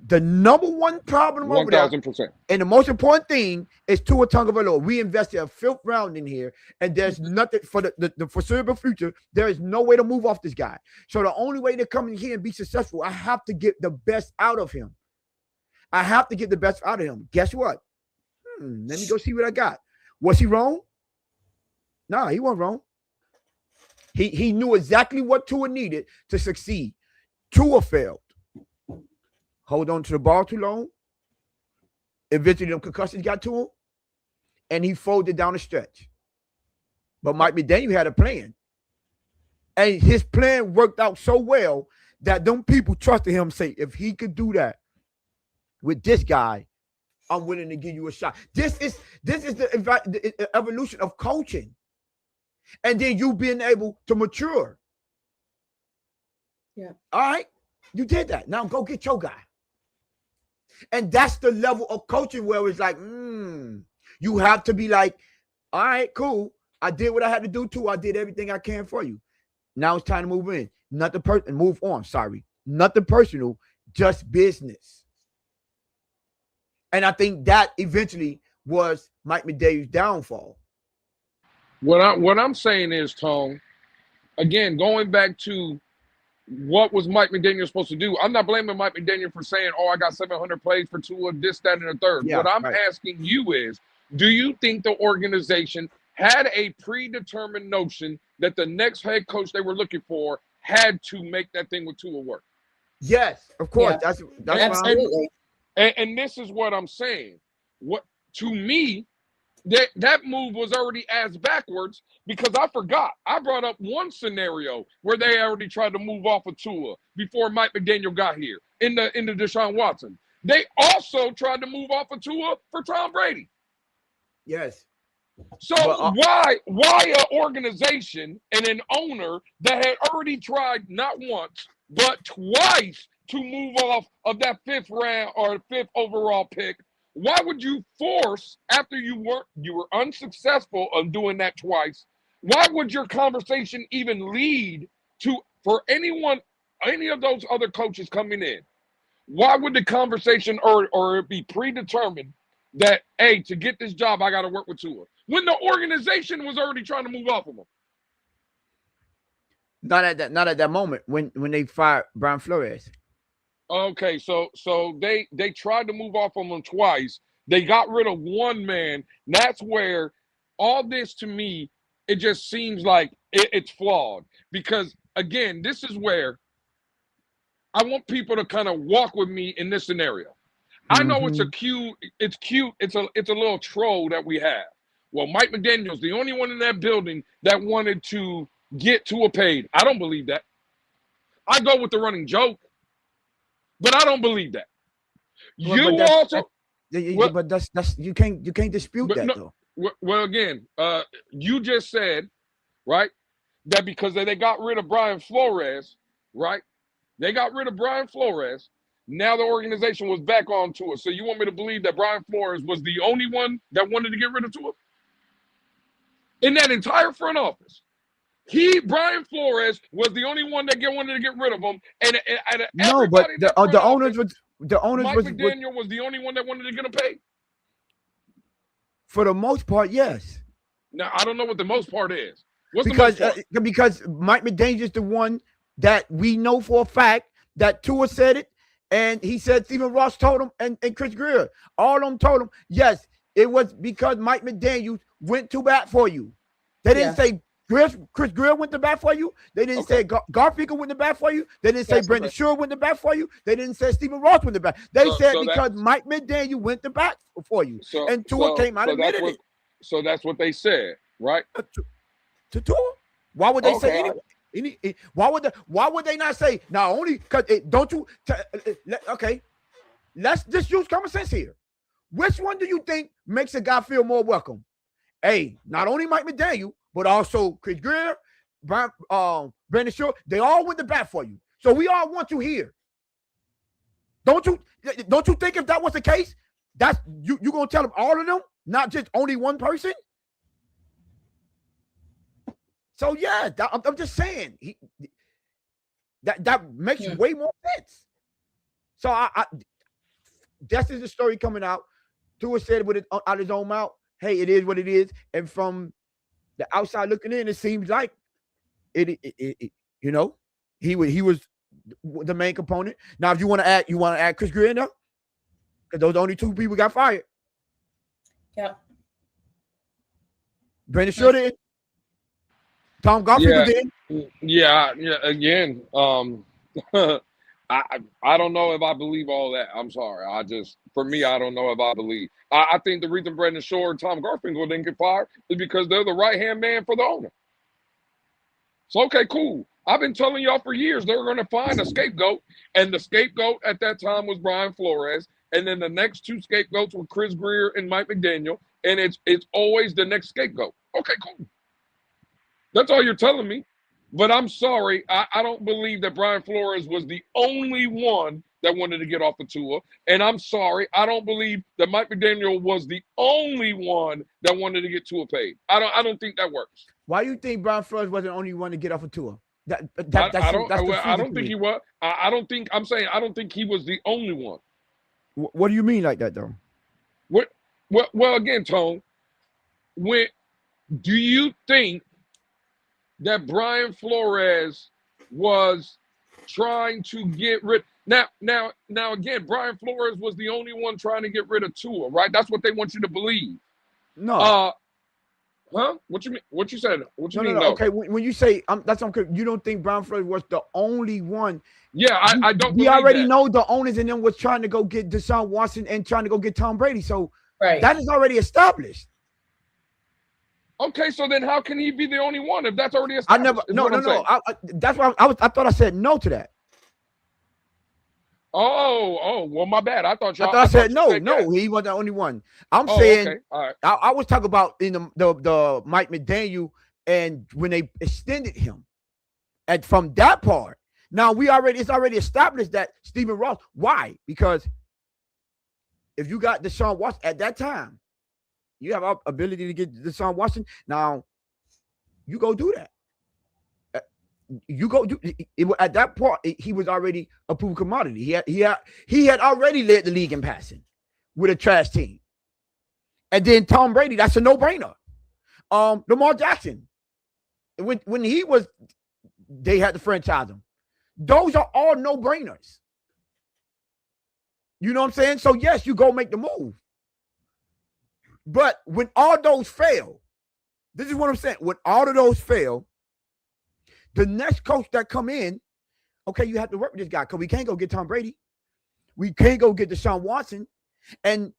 S1: The number one problem over there,
S2: 1,000%.
S1: and the most important thing is Tua Tagovailoa. We invested a 5th round in here, and there's nothing for the foreseeable future. There is no way to move off this guy. So the only way to come in here and be successful, I have to get the best out of him. I have to get the best out of him. Guess what? Let me go see what I got. Was he wrong? No, he wasn't wrong. He knew exactly what Tua needed to succeed. Tua failed. Hold on to the ball too long. Eventually, them concussions got to him, and he folded down the stretch. But Mike McDaniel had a plan, and his plan worked out so well that them people trusted him. Say, if he could do that with this guy, I'm willing to give you a shot. This is the evolution of coaching, and then you being able to mature.
S3: Yeah.
S1: All right, you did that. Now go get your guy. And that's the level of coaching where it's like, you have to be like, all right, cool. I did what I had to do too. I did everything I can for you. Now it's time to move in. Move on. Sorry. Nothing personal, just business. And I think that eventually was Mike McDaniel's downfall.
S2: What I'm saying is, Tone, again, going back to what was Mike McDaniel supposed to do? I'm not blaming Mike McDaniel for saying, I got 700 plays for Tua, this, that, and the third.
S1: Yeah,
S2: what I'm asking you is, do you think the organization had a predetermined notion that the next head coach they were looking for had to make that thing with Tua work?
S1: Yes, of course.
S3: Yeah.
S1: That's
S3: absolutely.
S2: And this is what I'm saying. What to me, that move was already ass backwards, because I forgot. I brought up one scenario where they already tried to move off of Tua before Mike McDaniel got here in the Deshaun Watson. They also tried to move off of Tua for Tom Brady.
S1: Yes.
S2: So why an organization and an owner that had already tried not once but twice to move off of that 5th round or 5th overall pick? Why would you force, after you were unsuccessful on doing that twice? Why would your conversation even lead to, for any of those other coaches coming in? Why would the conversation or it be predetermined that, hey, to get this job, I got to work with Tua, when the organization was already trying to move off of him?
S1: Not at that moment when they fired Brian Flores.
S2: Okay, so they tried to move off on him twice. They got rid of one man. That's where all this, to me, it just seems like it's flawed. Because, again, this is where I want people to kind of walk with me in this scenario. I know it's cute. It's a little troll that we have. Well, Mike McDaniel's the only one in that building that wanted to get Tua paid. I don't believe that. I go with the running joke. But I don't believe that.
S1: But that's you can't dispute that, though.
S2: Well, again, you just said, right, that because they got rid of Brian Flores, right? They got rid of Brian Flores. Now the organization was back on Tua. So you want me to believe that Brian Flores was the only one that wanted to get rid of Tua? In that entire front office. Brian Flores was the only one that wanted to get rid of him, and
S1: no, but the owners
S2: Mike McDaniel was the only one that wanted to get him paid.
S1: For the most part, yes.
S2: Now I don't know what the most part is. What's
S1: because
S2: the most part?
S1: Because Mike McDaniel is the one that we know for a fact that Tua said it, and he said Stephen Ross told him, and Chris Greer, all of them told him. Yes, it was because Mike McDaniel went to bat for you. They didn't say Chris Greer went to bat for you. They didn't say Garfinkel went to bat for you. They didn't say Brendan Shure went to bat for you. They didn't say Stephen Ross went to bat. They said because Mike McDaniel went to bat for you. And Tua came out and admitted it.
S2: So that's what they said, right?
S1: To Tua? Why would they say anything? Why would they not say not only because don't you? Okay, let's just use common sense here. Which one do you think makes a guy feel more welcome? Not only Mike McDaniel, but also Chris Greer, Brandon Shaw. They all went to bat for you, so we all want you here. Don't you think if that was the case, that's you gonna tell them all of them, not just only one person? So yeah, I'm just saying that makes way more sense. So I Jess is the story coming out. Tua said with it out his own mouth, "Hey, it is what it is." And from the outside looking in, it seems like it he was the main component. Now, if you want to add Chris Greer in there, because those only two people got fired.
S3: Yeah.
S1: Brandon Shaw did. Tom Garfield did.
S2: Yeah. Again, I don't know if I believe all that. I'm sorry. For me, I don't know if I believe. I think the reason Brandon Shaw and Tom Garfield didn't get fired is because they're the right-hand man for the owner. So, okay, cool. I've been telling y'all for years they were going to find a scapegoat, and the scapegoat at that time was Brian Flores, and then the next two scapegoats were Chris Greer and Mike McDaniel, and it's always the next scapegoat. Okay, cool. That's all you're telling me. But I'm sorry, I don't believe that Brian Flores was the only one that wanted to get off the Tua. And I'm sorry, I don't believe that Mike McDaniel was the only one that wanted to get Tua paid. I don't think that works.
S1: Why do you think Brian Flores was the only one to get off a Tua?
S2: I don't think he was. I don't think he was the only one.
S1: What do you mean like that, though?
S2: Well, again, Tone, do you think that Brian Flores was trying to get rid? Now, again, Brian Flores was the only one trying to get rid of Tua, right? That's what they want you to believe.
S1: No.
S2: Huh? What you mean? What you said? What you mean?
S1: No. Okay, when you say that's okay, you don't think Brian Flores was the only one?
S2: Yeah, I don't.
S1: We already know the owners and them was trying to go get Deshaun Watson and trying to go get Tom Brady, so that is already established.
S2: Okay, so then how can he be the only one if that's already established?
S1: That's why I thought I said no to that.
S2: Oh, well, my bad. I thought
S1: I said no, he wasn't the only one. I'm saying,
S2: okay. All right.
S1: I was talking about in the Mike McDaniel and when they extended him, and from that part, now it's already established that Stephen Ross. Why? Because if you got Deshaun Watson at that time, you have ability to get Deshaun Watson. Now, you go do that. You go do it. At that point, he was already a proven commodity. He had already led the league in passing with a trash team. And then Tom Brady, that's a no-brainer. Lamar Jackson, when they had to franchise him. Those are all no-brainers. You know what I'm saying? So yes, you go make the move. But when all those fail, this is what I'm saying. When all of those fail, the next coach that come in, okay, you have to work with this guy because we can't go get Tom Brady. We can't go get Deshaun Watson. And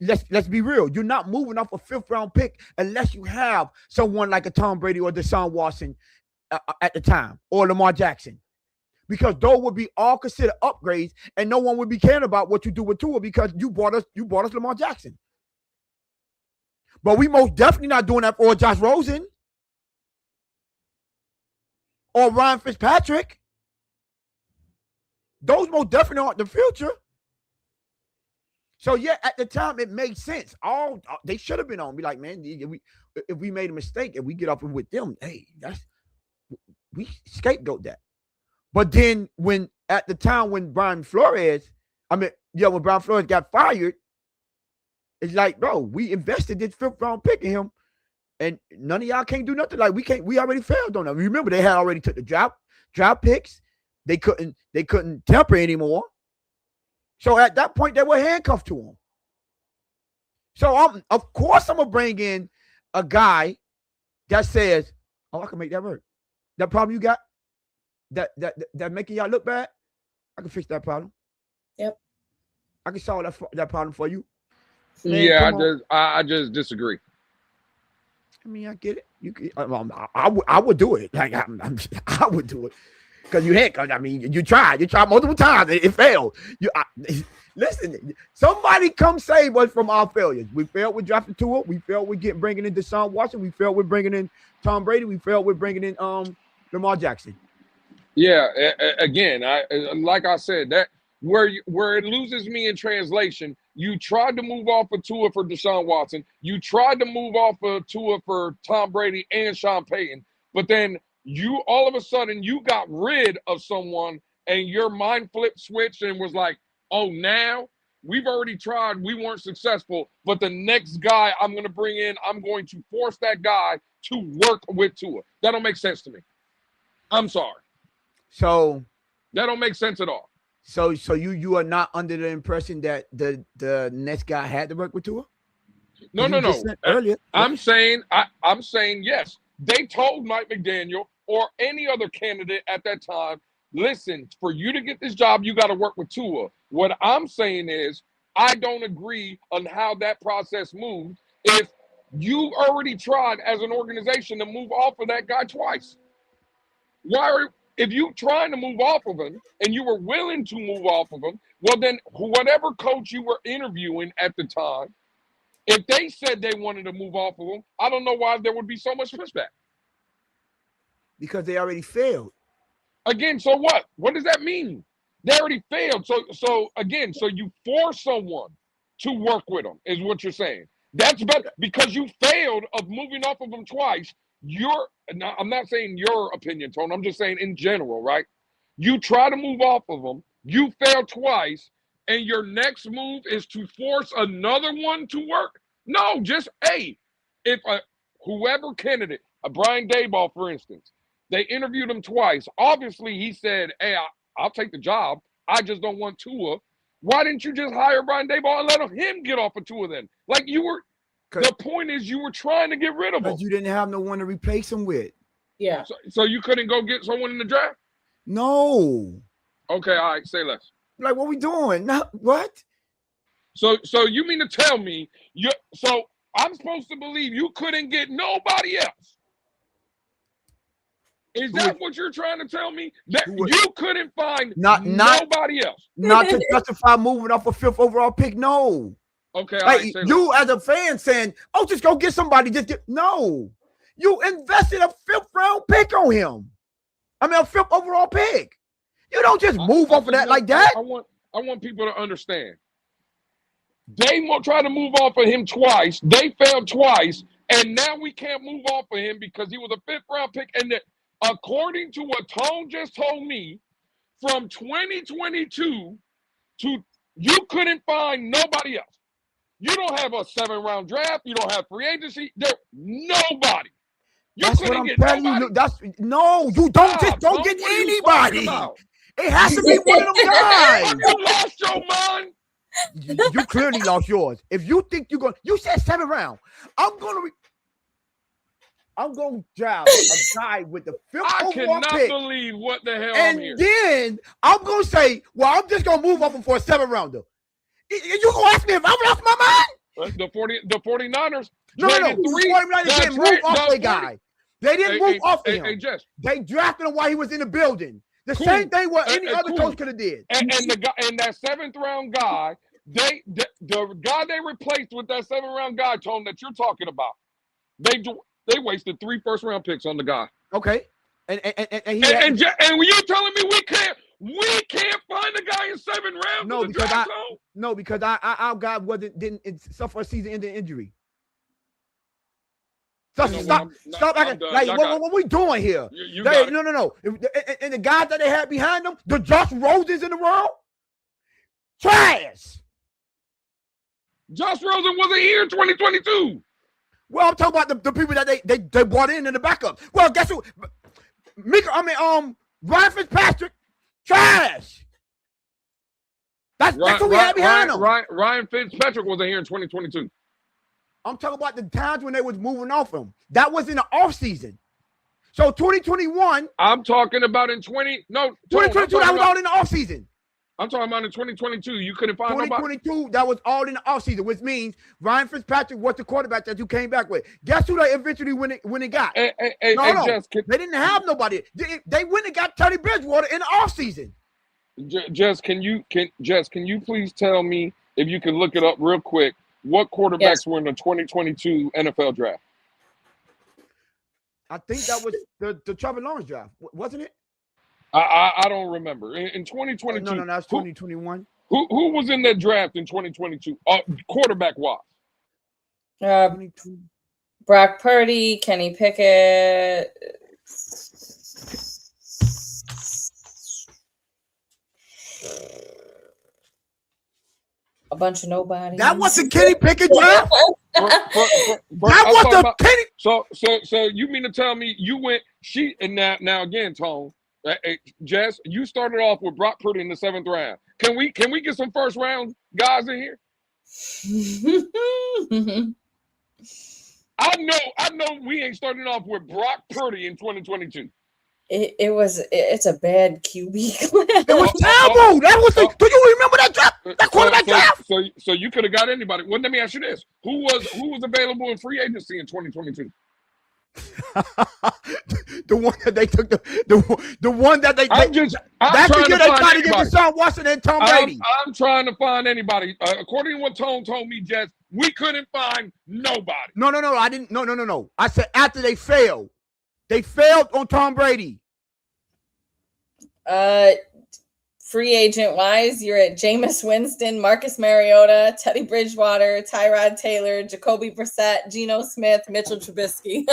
S1: let's be real. You're not moving off a 5th-round pick unless you have someone like a Tom Brady or Deshaun Watson at the time, or Lamar Jackson. Because those would be all considered upgrades, and no one would be caring about what you do with Tua because you bought us Lamar Jackson. But we most definitely not doing that for Josh Rosen or Ryan Fitzpatrick. Those most definitely aren't the future. So yeah, at the time it made sense. They should have been on. Be like, man, if we made a mistake and we get up with them, hey, we scapegoat that. But then at the time when Brian Flores got fired, it's like, bro, we invested this 5th-round pick in him, and none of y'all can't do nothing. Like we already failed on them. Remember, they had already took the draft picks. They couldn't temper anymore. So at that point, they were handcuffed to him. So of course I'm gonna bring in a guy that says, "Oh, I can make that work. That problem you got, that making y'all look bad, I can fix that problem.
S3: Yep,
S1: I can solve that problem for you."
S2: Man, yeah, I just disagree.
S1: I mean, I get it. I would do it. Like I would do it because you tried multiple times. It failed. Listen, somebody come save us from our failures. We failed with drafting Tua. We failed with bringing in Deshaun Watson. We failed with bringing in Tom Brady. We failed with bringing in Lamar Jackson.
S2: Yeah, again, like I said, that where it loses me in translation. You tried to move off of Tua for Deshaun Watson. You tried to move off of Tua for Tom Brady and Sean Payton. But then you all of a sudden you got rid of someone and your mind flip switched and was like, oh, now we've already tried. We weren't successful. But the next guy I'm going to bring in, I'm going to force that guy to work with Tua. That don't make sense to me. I'm sorry.
S1: So
S2: that don't make sense at all.
S1: So you are not under the impression that the next guy had to work with Tua?
S2: No.
S1: Earlier,
S2: I'm saying yes. They told Mike McDaniel or any other candidate at that time, listen, for you to get this job, you got to work with Tua. What I'm saying is I don't agree on how that process moved if you already tried as an organization to move off of that guy twice. If you trying to move off of him and you were willing to move off of him, well, then whatever coach you were interviewing at the time, if they said they wanted to move off of him, I don't know why there would be so much pushback.
S1: Because they already failed.
S2: Again, so what? What does that mean? They already failed. So you force someone to work with them is what you're saying. That's better because you failed of moving off of them twice. I'm not saying your opinion, Tone. I'm just saying in general, right? You try to move off of them, you fail twice, and your next move is to force another one to work. No, just if whoever candidate, Brian Daboll, for instance, they interviewed him twice. Obviously, he said, "Hey, I'll take the job. I just don't want Tua." Why didn't you just hire Brian Daboll and let him get off of Tua then? Like you were. The point is you were trying to get rid of him.
S1: But you didn't have no one to replace him with.
S3: Yeah.
S2: So you couldn't go get someone in the draft?
S1: No.
S2: Okay, all right, say less.
S1: Like, what we doing? No, what?
S2: So you mean to tell me so I'm supposed to believe you couldn't get nobody else? Is that what you're trying to tell me? That you couldn't find nobody else?
S1: Not to justify moving off a 5th overall pick, no.
S2: Okay,
S1: like you as a fan saying, "Oh, just go get somebody." No. You invested a 5th round pick on him. I mean, a 5th overall pick. You don't just move off of that like that.
S2: I want people to understand. They try to move off of him twice. They failed twice, and now we can't move off of him because he was a 5th round pick. And according to what Tone just told me, from 2022 to you couldn't find nobody else. You don't have a 7-round draft. You don't have free agency. Nobody.
S1: That's what I'm telling you. No, you don't get anybody. It has to be one of them guys.
S2: You lost your mind.
S1: You clearly lost yours. If you think you're going, you said 7th round. I'm going to drive a guy with the 5th overall pick.
S2: I cannot believe what the hell I'm hearing.
S1: And then I'm going to say, well, I'm just going to move up him for a 7th rounder. You gonna ask me if I lost my mind?
S2: The 49ers.
S1: No. The 49ers didn't move off the guy. They didn't move off him.
S2: Hey, Jess.
S1: They drafted him while he was in the building. The same thing what any other coach could have did.
S2: And that 7th round guy, the guy they replaced with that 7th round guy, Tone, that you're talking about, they wasted 3 first-round picks on the guy.
S1: Okay. And when
S2: you're telling me we can't find a guy in 7 rounds?
S1: Because our guy didn't suffer a season-ending injury. So stop acting like what we doing here? No. And the guys that they had behind them, the Josh Rosens in the world, trash.
S2: Josh Rosen wasn't here in 2022.
S1: Well, I'm talking about the people that they brought in the backup. Well, guess who? Ryan Fitzpatrick, trash. That's who we had behind him.
S2: Ryan Fitzpatrick wasn't here in 2022.
S1: I'm talking about the times when they was moving off him. That was in the offseason. So 2021.
S2: I'm talking about in 2022.
S1: That was all in the offseason.
S2: I'm talking about in 2022. You couldn't find nobody.
S1: 2022, that was all in the offseason, which means Ryan Fitzpatrick was the quarterback that you came back with. Guess who they eventually went and got?
S2: Hey, Jess,
S1: they didn't have nobody. They went and got Teddy Bridgewater in the offseason.
S2: Jess, can you please tell me, if you can look it up real quick, what quarterbacks were in the 2022 NFL draft?
S1: I think that was the Trevor Lawrence draft, wasn't it?
S2: I don't remember. In 2022.
S1: No, that's 2021.
S2: Who was in that draft in 2022? Quarterback-wise.
S3: Brock Purdy, Kenny Pickett. A bunch of nobody.
S1: That wasn't Kenny Pickett draft. That was the Kenny.
S2: So you mean to tell me you went and now again, Tone, Jess, you started off with Brock Purdy in the 7th round. Can we get some first round guys in here? I know we ain't starting off with Brock Purdy in 2022.
S3: It's a bad QB class.
S1: It was terrible. That was do you remember that draft? That quarterback draft?
S2: So you could have got anybody. Well, let me ask you this: who was available in free agency in 2022?
S1: The one that they took the one that they
S2: that's
S1: the year they tried to get Deshaun Watson and Tom Brady.
S2: I'm trying to find anybody. According to what Tone told me, Jess, we couldn't find nobody.
S1: No. I didn't. No. I said after they failed on Tom Brady.
S3: Free agent wise, you're at Jameis Winston, Marcus Mariota, Teddy Bridgewater, Tyrod Taylor, Jacoby Brissett, Geno Smith, Mitchell Trubisky.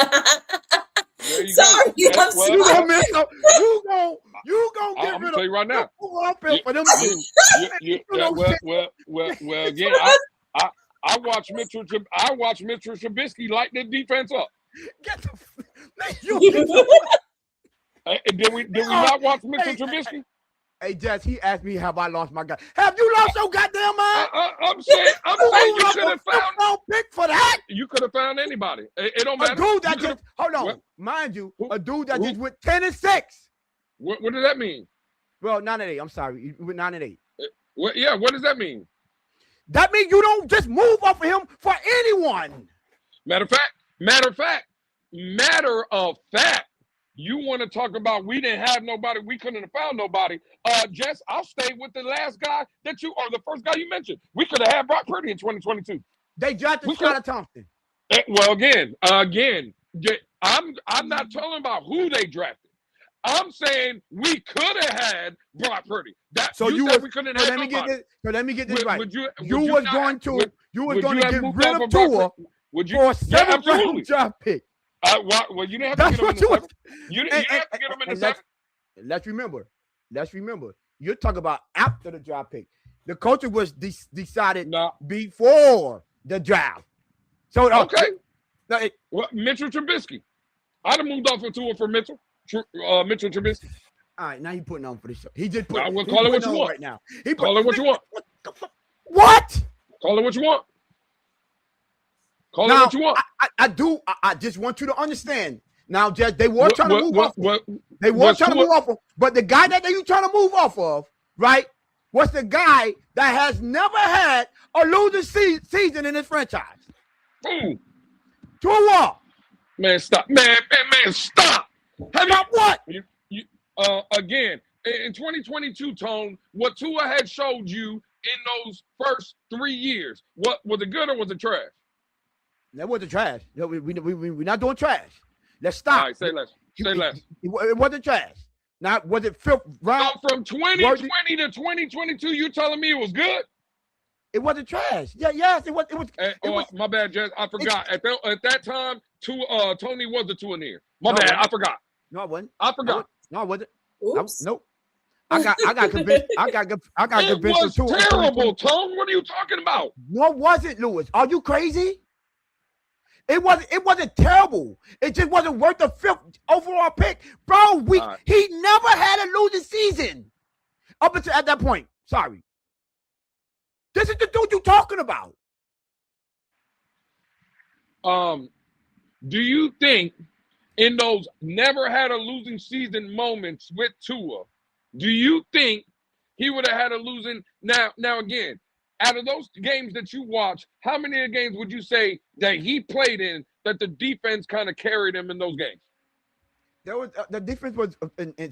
S3: Sorry,
S1: you gonna miss them. You gonna get rid of.
S2: I'm gonna tell you right now.
S1: For them.
S2: Well, again, I watch Mitchell Trubisky light the defense up. Did we not watch Mitchell Trubisky?
S1: Hey, Jess, he asked me, have I lost my guy? Have you lost your goddamn mind?
S2: I'm saying you could have found
S1: pick for that.
S2: You could have found anybody. It don't matter.
S1: A dude that just hold on, mind you, a dude that just went 10-6.
S2: What does that mean?
S1: Well, 9-8. I'm sorry, you went 9-8.
S2: What does that mean?
S1: That means you don't just move off of him for anyone.
S2: Matter of fact. You want to talk about we didn't have nobody, we couldn't have found nobody. Jess, I'll stay with the last guy or the first guy you mentioned. We could have had Brock Purdy in 2022.
S1: They drafted Skylar Thompson.
S2: Well, again, I'm not talking about who they drafted. I'm saying we could have had Brock Purdy. We couldn't have nobody.
S1: Let me get this right. You
S2: was
S1: going to get rid of Tua for a 7th round draft pick.
S2: Well, you didn't have to get him in the 7th. You didn't have to get him in the 7th.
S1: Let's remember. You're talking about after the draft pick. The culture was decided before the draft. So
S2: okay. Mitchell Trubisky. I'd have moved off of Tua for Mitchell Trubisky.
S1: All right, now you're putting on for the show. He just put.
S2: Call it what you want
S1: right now.
S2: Call it what you want.
S1: What?
S2: Call it what you want. Call it what you want.
S1: I do. I just want you to understand. Now, Jess, they were trying to move off. They were trying to move off of. But the guy that they were trying to move off of, right, was the guy that has never had a losing season in his franchise.
S2: Boom.
S1: Tua.
S2: Man, stop. Man, stop.
S1: How about what?
S2: Again, in 2022, Tone, what Tua had showed you in those first 3 years, what was it good or was it trash?
S1: That wasn't trash. We're not doing trash. Let's stop.
S2: All right, say less. Say less.
S1: It wasn't trash. Now, was it fifth round?
S2: So from 2020 to 2022, you telling me it was good?
S1: It wasn't trash. Yes, it was.
S2: My bad, Jess. I forgot. At that time, Tony was the two-near. My bad. I forgot.
S1: No, I wasn't.
S2: I forgot.
S1: No, I wasn't.
S3: Oops.
S1: Nope. I got convinced. I got convinced.
S2: It was terrible, Tone. What are you talking about?
S1: No, it wasn't, Lewis. Are you crazy? It wasn't terrible. It just wasn't worth the 5th overall pick. Bro, he never had a losing season up until at that point. Sorry. This is the dude you're talking about.
S2: Do you think in those never had a losing season moments with Tua, do you think he would have had a losing. Now again, out of those games that you watch, how many of the games would you say that he played in that the defense kind of carried him in those games?
S1: There was the defense was,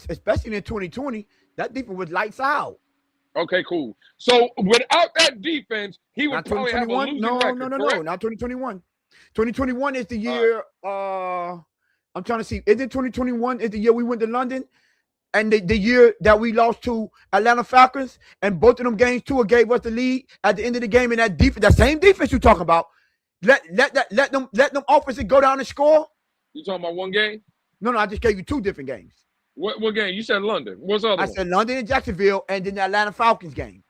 S1: especially in 2020, that defense was lights out.
S2: Okay, cool. So without that defense, he would probably have a losing record.
S1: No, not 2021. 2021 is the year. I'm trying to see. Is it 2021? Is the year we went to London, and the year that we lost to Atlanta Falcons, and both of them games, Tua gave us the lead at the end of the game. And that defense, that same defense you talking about, let them offenses go down and score.
S2: You talking about one game?
S1: No, I just gave you two different games.
S2: What game? You said London. What's the other one?
S1: I said London and Jacksonville, and then the Atlanta Falcons game.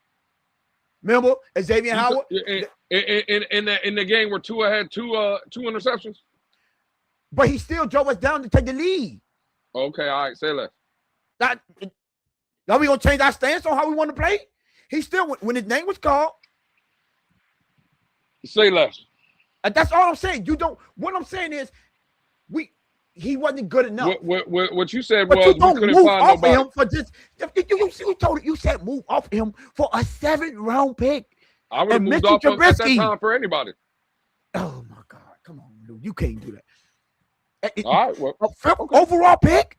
S1: Remember, Xavier Howard
S2: in the game where Tua had two interceptions.
S1: But he still drove us down to take the lead.
S2: Okay, all right, say less.
S1: Now we gonna change our stance on how we want to play. He still, when his name was called,
S2: say less.
S1: That's all I'm saying. You don't. What I'm saying is, he wasn't good enough.
S2: What you said
S1: but
S2: was
S1: you don't
S2: we couldn't
S1: move
S2: find
S1: off
S2: nobody.
S1: Him for just. You said move off him for a 7th round pick.
S2: I would have moved off him at that time for anybody.
S1: Oh my God! Come on, dude. You can't do that.
S2: All right, well,
S1: overall pick.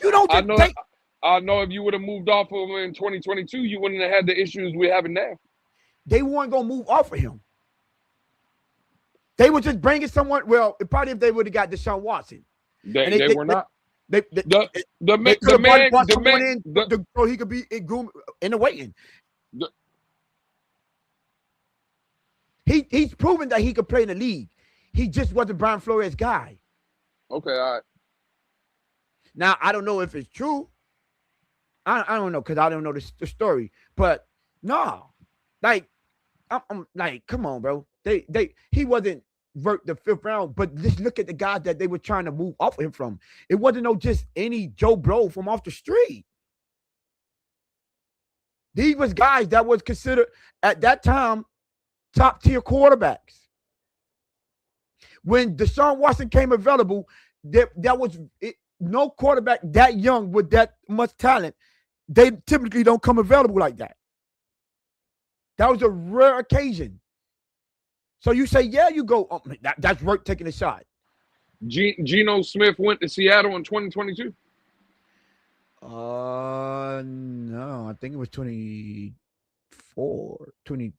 S1: You don't.
S2: I know if you would have moved off of him in 2022, you wouldn't have had the issues we're having now.
S1: They weren't gonna move off of him. They were just bringing someone. Well, probably if they would have got Deshaun Watson.
S2: They were not.
S1: The man, so he could be in the waiting. He's proven that he could play in the league. He just wasn't Brian Flores' guy.
S2: Okay, all right.
S1: Now I don't know if it's true. I don't know because I don't know the story. But no, like I'm like, come on, bro. He wasn't worth the 5th round, but just look at the guys that they were trying to move off him from. It wasn't no just any Joe Blow from off the street. These was guys that was considered at that time top tier quarterbacks. When Deshaun Watson came available, there was no quarterback that young with that much talent. They typically don't come available like that. That was a rare occasion. So you say, yeah, you go. Oh, that's worth taking a shot.
S2: Geno Smith went to Seattle in 2022.
S1: No, I think it was 24, 20,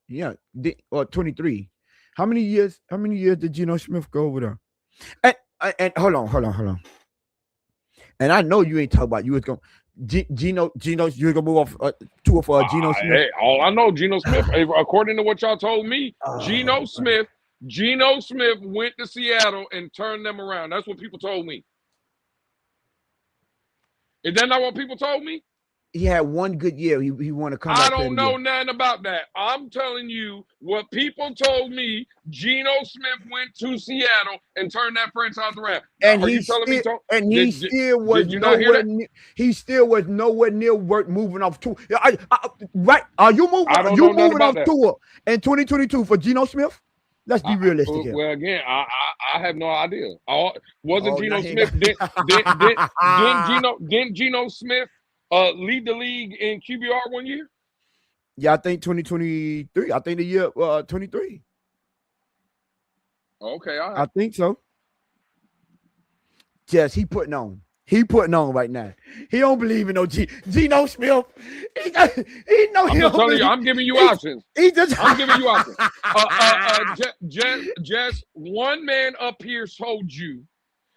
S1: yeah, or 23. How many years did Geno Smith go over there? And hold on. And I know you ain't talking about you was going Geno, you was gonna move off Tua for Geno Smith.
S2: Hey, all I know, Geno Smith, according to what y'all told me, Geno Smith went to Seattle and turned them around. That's what people told me. Is that not what people told me?
S1: He had one good year. He want to come back.
S2: I don't know nothing about that. I'm telling you what people told me. Geno Smith went to Seattle and turned that franchise around.
S1: And
S2: Are
S1: he
S2: you telling me?
S1: He still was nowhere near worth moving off Tua. Right? Are you moving? Are you moving off Tua in 2022 for Geno Smith? Let's be realistic here.
S2: Well, again, I have no idea. Wasn't Geno Smith? Didn't Geno Smith lead the league in QBR one year?
S1: Yeah, I think 2023. I think the year 23.
S2: Okay, all right.
S1: I think so. Jess, he putting on. He putting on right now. He don't believe in no Geno Smith. I'm
S2: telling you, I'm giving you options. I'm giving you options. Jess, one man up here told you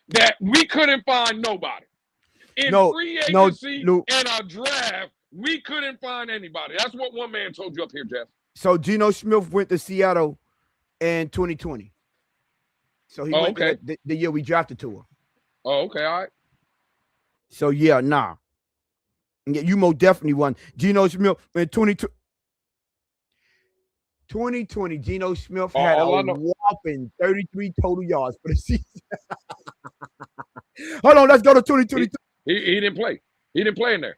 S2: that we couldn't find nobody. In free agency and a draft, we couldn't find anybody. That's what one man told you up here, Jess.
S1: So Geno Smith went to Seattle in 2020. So he went there the year we drafted to her.
S2: Oh, okay, all right.
S1: So yeah, nah. You most definitely won. Geno Smith in 2020, Geno Smith had a whopping 33 total yards for the season. Hold on, let's go to 2022.
S2: He didn't play. He didn't play in there.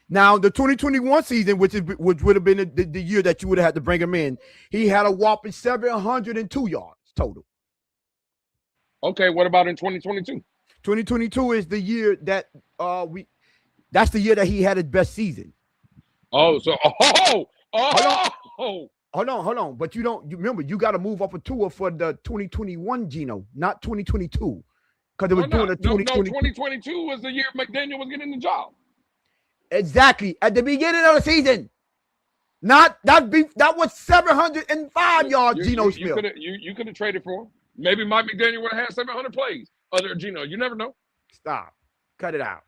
S1: Now, the 2021 season, which would have been the year that you would have had to bring him in, he had a whopping 702 yards total.
S2: Okay, what about in 2022?
S1: 2022 is the year that that's the year that he had his best season.
S2: Hold
S1: on. But you remember, you got to move up a tour for the 2021 Geno, not 2022. Because it was doing the
S2: 2022 was the year McDaniel was getting the job.
S1: Exactly. At the beginning of the season. That was 705 yards, Geno Smith.
S2: You could have traded for him. Maybe Mike McDaniel would have had 700 plays other than Geno. You never know.
S1: Stop. Cut it out.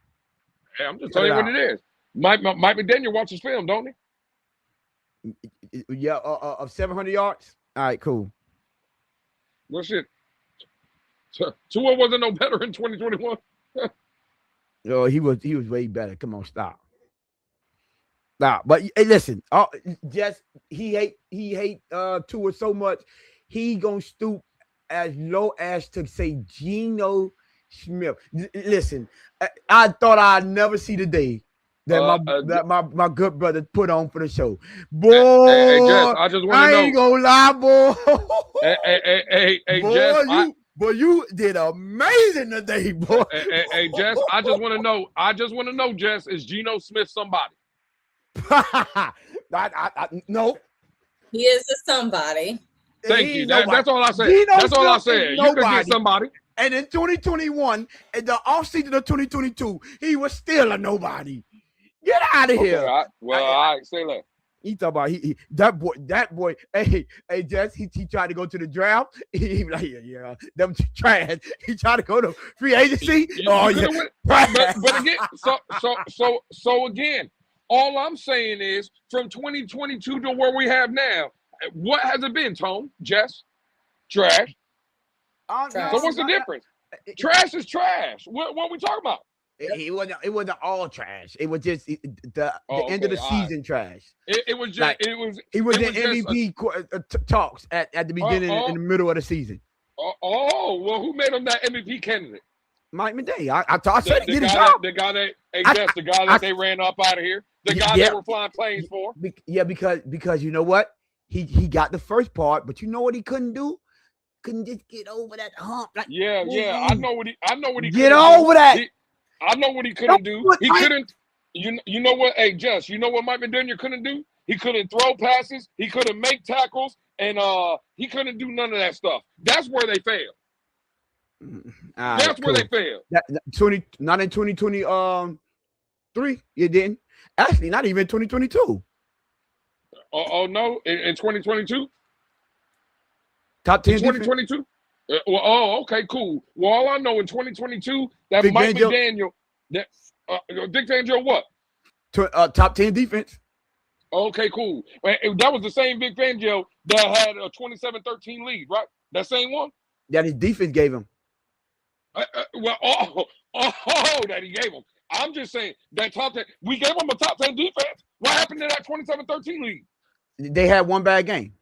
S2: Hey, I'm just telling you what it is. Mike McDaniel watches film, don't
S1: he? Yeah, of 700 yards. All right, cool.
S2: Well, shit. Tua wasn't no better in 2021.
S1: Oh, he was way better. Come on, stop. Nah, but hey, listen, Jess, he hate Tua so much, he gonna stoop as low as to say Geno Smith. Listen, I thought I'd never see the day that my good brother put on for the show. Boy,
S2: hey, Jess, I just want to know.
S1: I ain't gonna lie, boy.
S2: Hey,
S1: boy,
S2: Jess,
S1: you did amazing today, boy.
S2: Hey, Jess, I just want to know, Jess, is Geno Smith somebody?
S1: No.
S3: He is a somebody.
S2: Thank you. That's all I said. That's all I said. You could get somebody.
S1: And in 2021, in the offseason of 2022, he was still a nobody. Get out of here.
S2: All right, say that.
S1: He talk about that boy. Hey, Jess, he tried to go to the draft. He was like, yeah, them trash. He tried to go to free agency.
S2: But again, so again, all I'm saying is from 2022 to where we have now, what has it been, Tone? Jess? Trash. So what's the difference? Trash is trash. What are we talking about?
S1: It wasn't all trash. It was just the end of the season trash.
S2: It was just
S1: like, he was in MVP talks at the beginning in the middle of the season.
S2: Well, who made him that MVP candidate?
S1: Mike McDaniel. I said he did his job.
S2: The guy that they ran up out of here. The guy they were flying planes for.
S1: Yeah, because you know what? He got the first part, but you know what he couldn't do? Couldn't just get over that hump. Like,
S2: I know what he
S1: get over that.
S2: I know what he couldn't do. He couldn't. You know what? Hey, Jess, you know what Mike McDaniel couldn't do? He couldn't throw passes. He couldn't make tackles, and he couldn't do none of that stuff. That's where they failed. That's where they failed.
S1: Not in 2023. You didn't. Actually, not even 2022.
S2: Oh no! In 2022.
S1: Top 10.
S2: 2022. Okay, cool. Well, all I know in 2022 that
S1: Big
S2: Mike
S1: Fangio.
S2: McDaniel, that Dick Fangio, what?
S1: Top 10 defense.
S2: Okay, cool. That was the same Big Fangio that had a 27-13 lead, right? That same one.
S1: That his defense gave him.
S2: That he gave him. I'm just saying that top 10. We gave him a top 10 defense. What happened to that 27-13 lead?
S1: They had one bad game.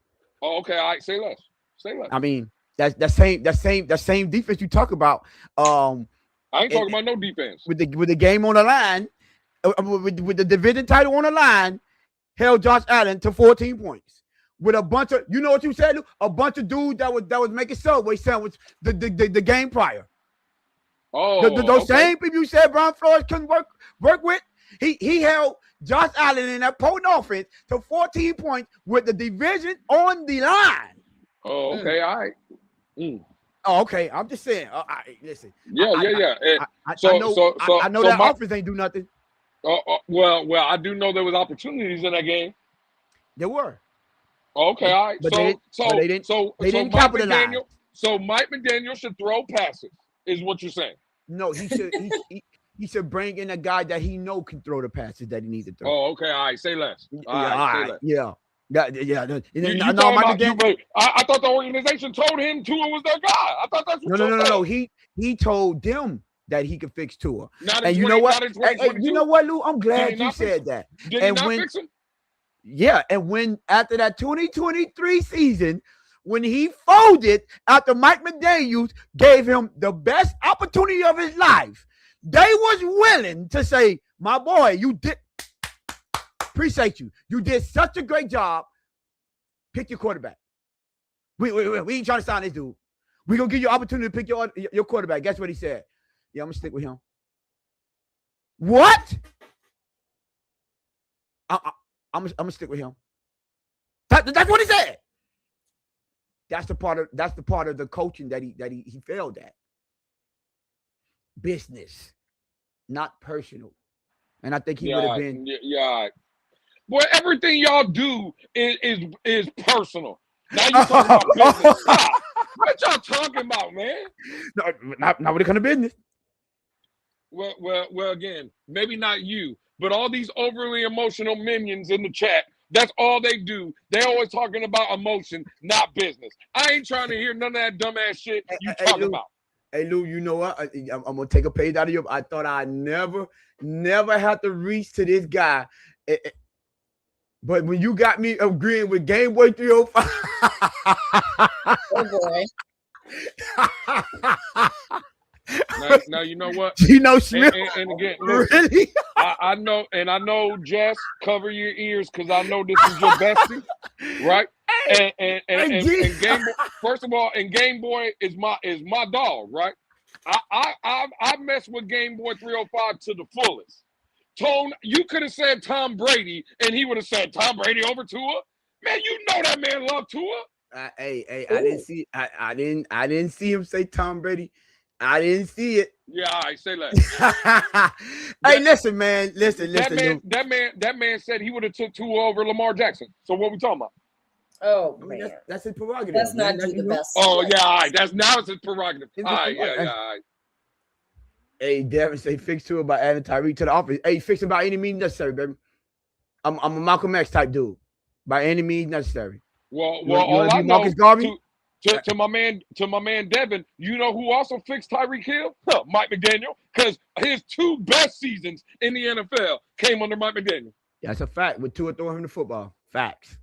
S2: Oh, okay. All right. Say less.
S1: I mean, that same defense you talk about.
S2: I ain't talking about no defense.
S1: With the game on the line, with the division title on the line, held Josh Allen to 14 points. With a bunch of, you know what you said? A bunch of dudes that was making Subway sandwich the game prior. Those same people you said Brian Flores couldn't work with. He held Josh Allen in that potent offense to 14 points with the division on the line.
S2: Oh, okay, all right.
S1: Oh, okay. I'm just saying. Listen.
S2: Yeah.
S1: I know that offense ain't do nothing.
S2: Well, I do know there was opportunities in that game.
S1: There were.
S2: Okay, all right.
S1: But they didn't capitalize.
S2: So Mike McDaniel should throw passes, is what you're saying.
S1: No, he should. He should bring in a guy that he know can throw the passes that he needs to throw.
S2: Oh, okay. All right. Say less.
S1: All right. Yeah.
S2: I thought the organization told him Tua was their guy. I thought that's what
S1: No. He told them that he could fix Tua.
S2: And you know what?
S1: You know what, Lou? I'm glad you said that.
S2: Did he not fix him?
S1: Yeah, and when after that 2023 season, when he folded after Mike McDaniel gave him the best opportunity of his life, they was willing to say, my boy, you did appreciate you. You did such a great job. Pick your quarterback. We ain't trying to sign this dude. We're going to give you an opportunity to pick your quarterback. Guess what he said? Yeah, I'm going to stick with him. What? I'm gonna stick with him. That's what he said. That's the part of the coaching that he failed at. Business, not personal. And I think he would have been.
S2: Yeah. Boy, everything y'all do is personal. Now you talking about business. Stop. What y'all talking about, man?
S1: No, not when it comes to business.
S2: Well, again, maybe not you, but all these overly emotional minions in the chat, that's all they do. They always talking about emotion, not business. I ain't trying to hear none of that dumbass shit you talking about.
S1: Hey, Lou, you know what? I'm going to take a page out of you. I thought I never had to reach to this guy. But when you got me agreeing with Game Boy 305.
S3: Oh, boy.
S2: Now you know what?
S1: You know Smith.
S2: And again, listen,
S1: really?
S2: I know, Jess, cover your ears because I know this is your bestie, right? And Game Boy, first of all, and Game Boy is my dog, right? I mess with Game Boy 305 to the fullest. Tone, you could have said Tom Brady, and he would have said Tom Brady over Tua. Man, you know that man loved Tua.
S1: I didn't see him say Tom Brady. I didn't see it.
S2: Yeah, I say that.
S1: Hey, listen, man. Listen.
S2: That man said he would have took Tua over Lamar Jackson. So what we talking about?
S3: Oh,
S1: I mean, that's his prerogative.
S3: That's not the best.
S2: Oh, yeah, all right. Now it's his prerogative. All right, yeah, all right.
S1: Hey, Devin say fix Tua by adding Tyreek to the offense. Hey, fix him by any means necessary, baby. I'm a Malcolm X type dude. By any means necessary.
S2: Well, all I know to my man Devin, you know who also fixed Tyreek Hill? Mike McDaniel, because his 2 best seasons in the NFL came under Mike McDaniel.
S1: Yeah, that's a fact. With Tua throwing him the football, facts.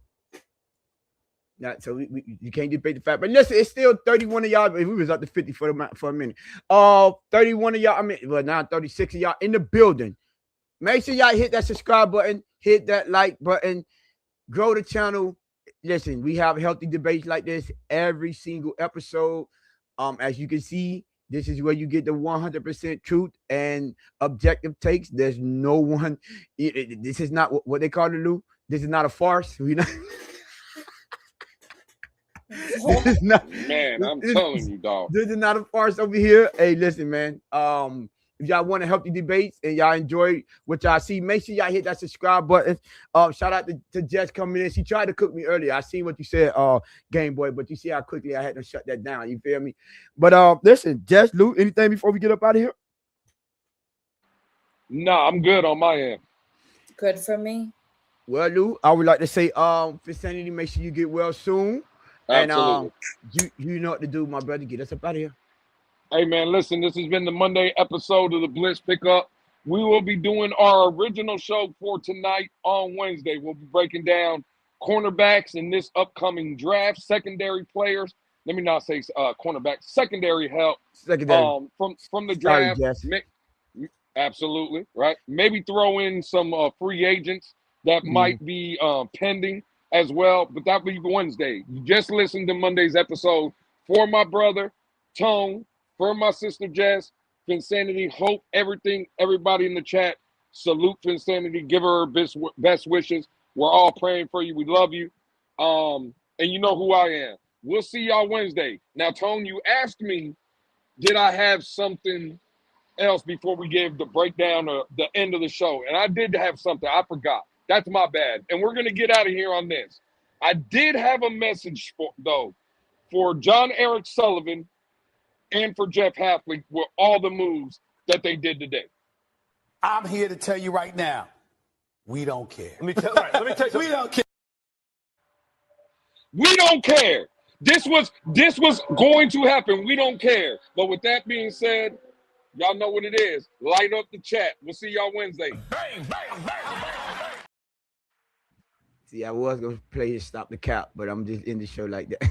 S1: So you can't debate the fact. But listen, it's still 31 of y'all. We was up to 50 for a minute. 31 of y'all. I mean, well, now 36 of y'all in the building. Make sure y'all hit that subscribe button, hit that like button, grow the channel. Listen, we have healthy debates like this every single episode. As you can see, this is where you get the 100% truth and objective takes. There's no one. This is not what they call it, Lou. This is not a farce. This is not,
S2: man, I'm telling you, dog.
S1: This is not a farce over here. Hey, listen, man. If y'all want to help the debates and y'all enjoy what y'all see, make sure y'all hit that subscribe button. Shout out to Jess coming in. She tried to cook me earlier. I seen what you said, Game Boy, but you see how quickly I had to shut that down. You feel me? But listen, Jess, Lou, anything before we get up out of here?
S2: No, I'm good on my end.
S3: Good for me.
S1: Well, Lou, I would like to say, for sanity, make sure you get well soon.
S2: Absolutely.
S1: And you know what to do, my brother. Get us up out of here.
S2: Hey, man, listen, this has been the Monday episode of the Blitz Pickup. We will be doing our original show for tonight on Wednesday. We'll be breaking down cornerbacks in this upcoming draft, secondary players. Let me not say cornerbacks, secondary help from the draft.
S1: Sorry,
S2: absolutely, right? Maybe throw in some free agents that might be pending as well, but that'll be Wednesday. You just listened to Monday's episode. For my brother, Tone, for my sister Jess, Finsanity, hope everybody in the chat, salute Finsanity, give her best wishes. We're all praying for you. We love you. And you know who I am. We'll see y'all Wednesday. Now, Tone, you asked me, did I have something else before we gave the breakdown of the end of the show? And I did have something. I forgot. That's my bad. And we're going to get out of here on this. I did have a message, for John Eric Sullivan and for Jeff Hafley with all the moves that they did today.
S4: I'm here to tell you right now, we don't care.
S5: Let me tell you something.
S4: We don't care.
S2: We don't care. This was going to happen. We don't care. But with that being said, y'all know what it is. Light up the chat. We'll see y'all Wednesday.
S4: Bang, bang, bang, bang.
S1: See, I was going to play Stop the Cap, but I'm just in the show like that.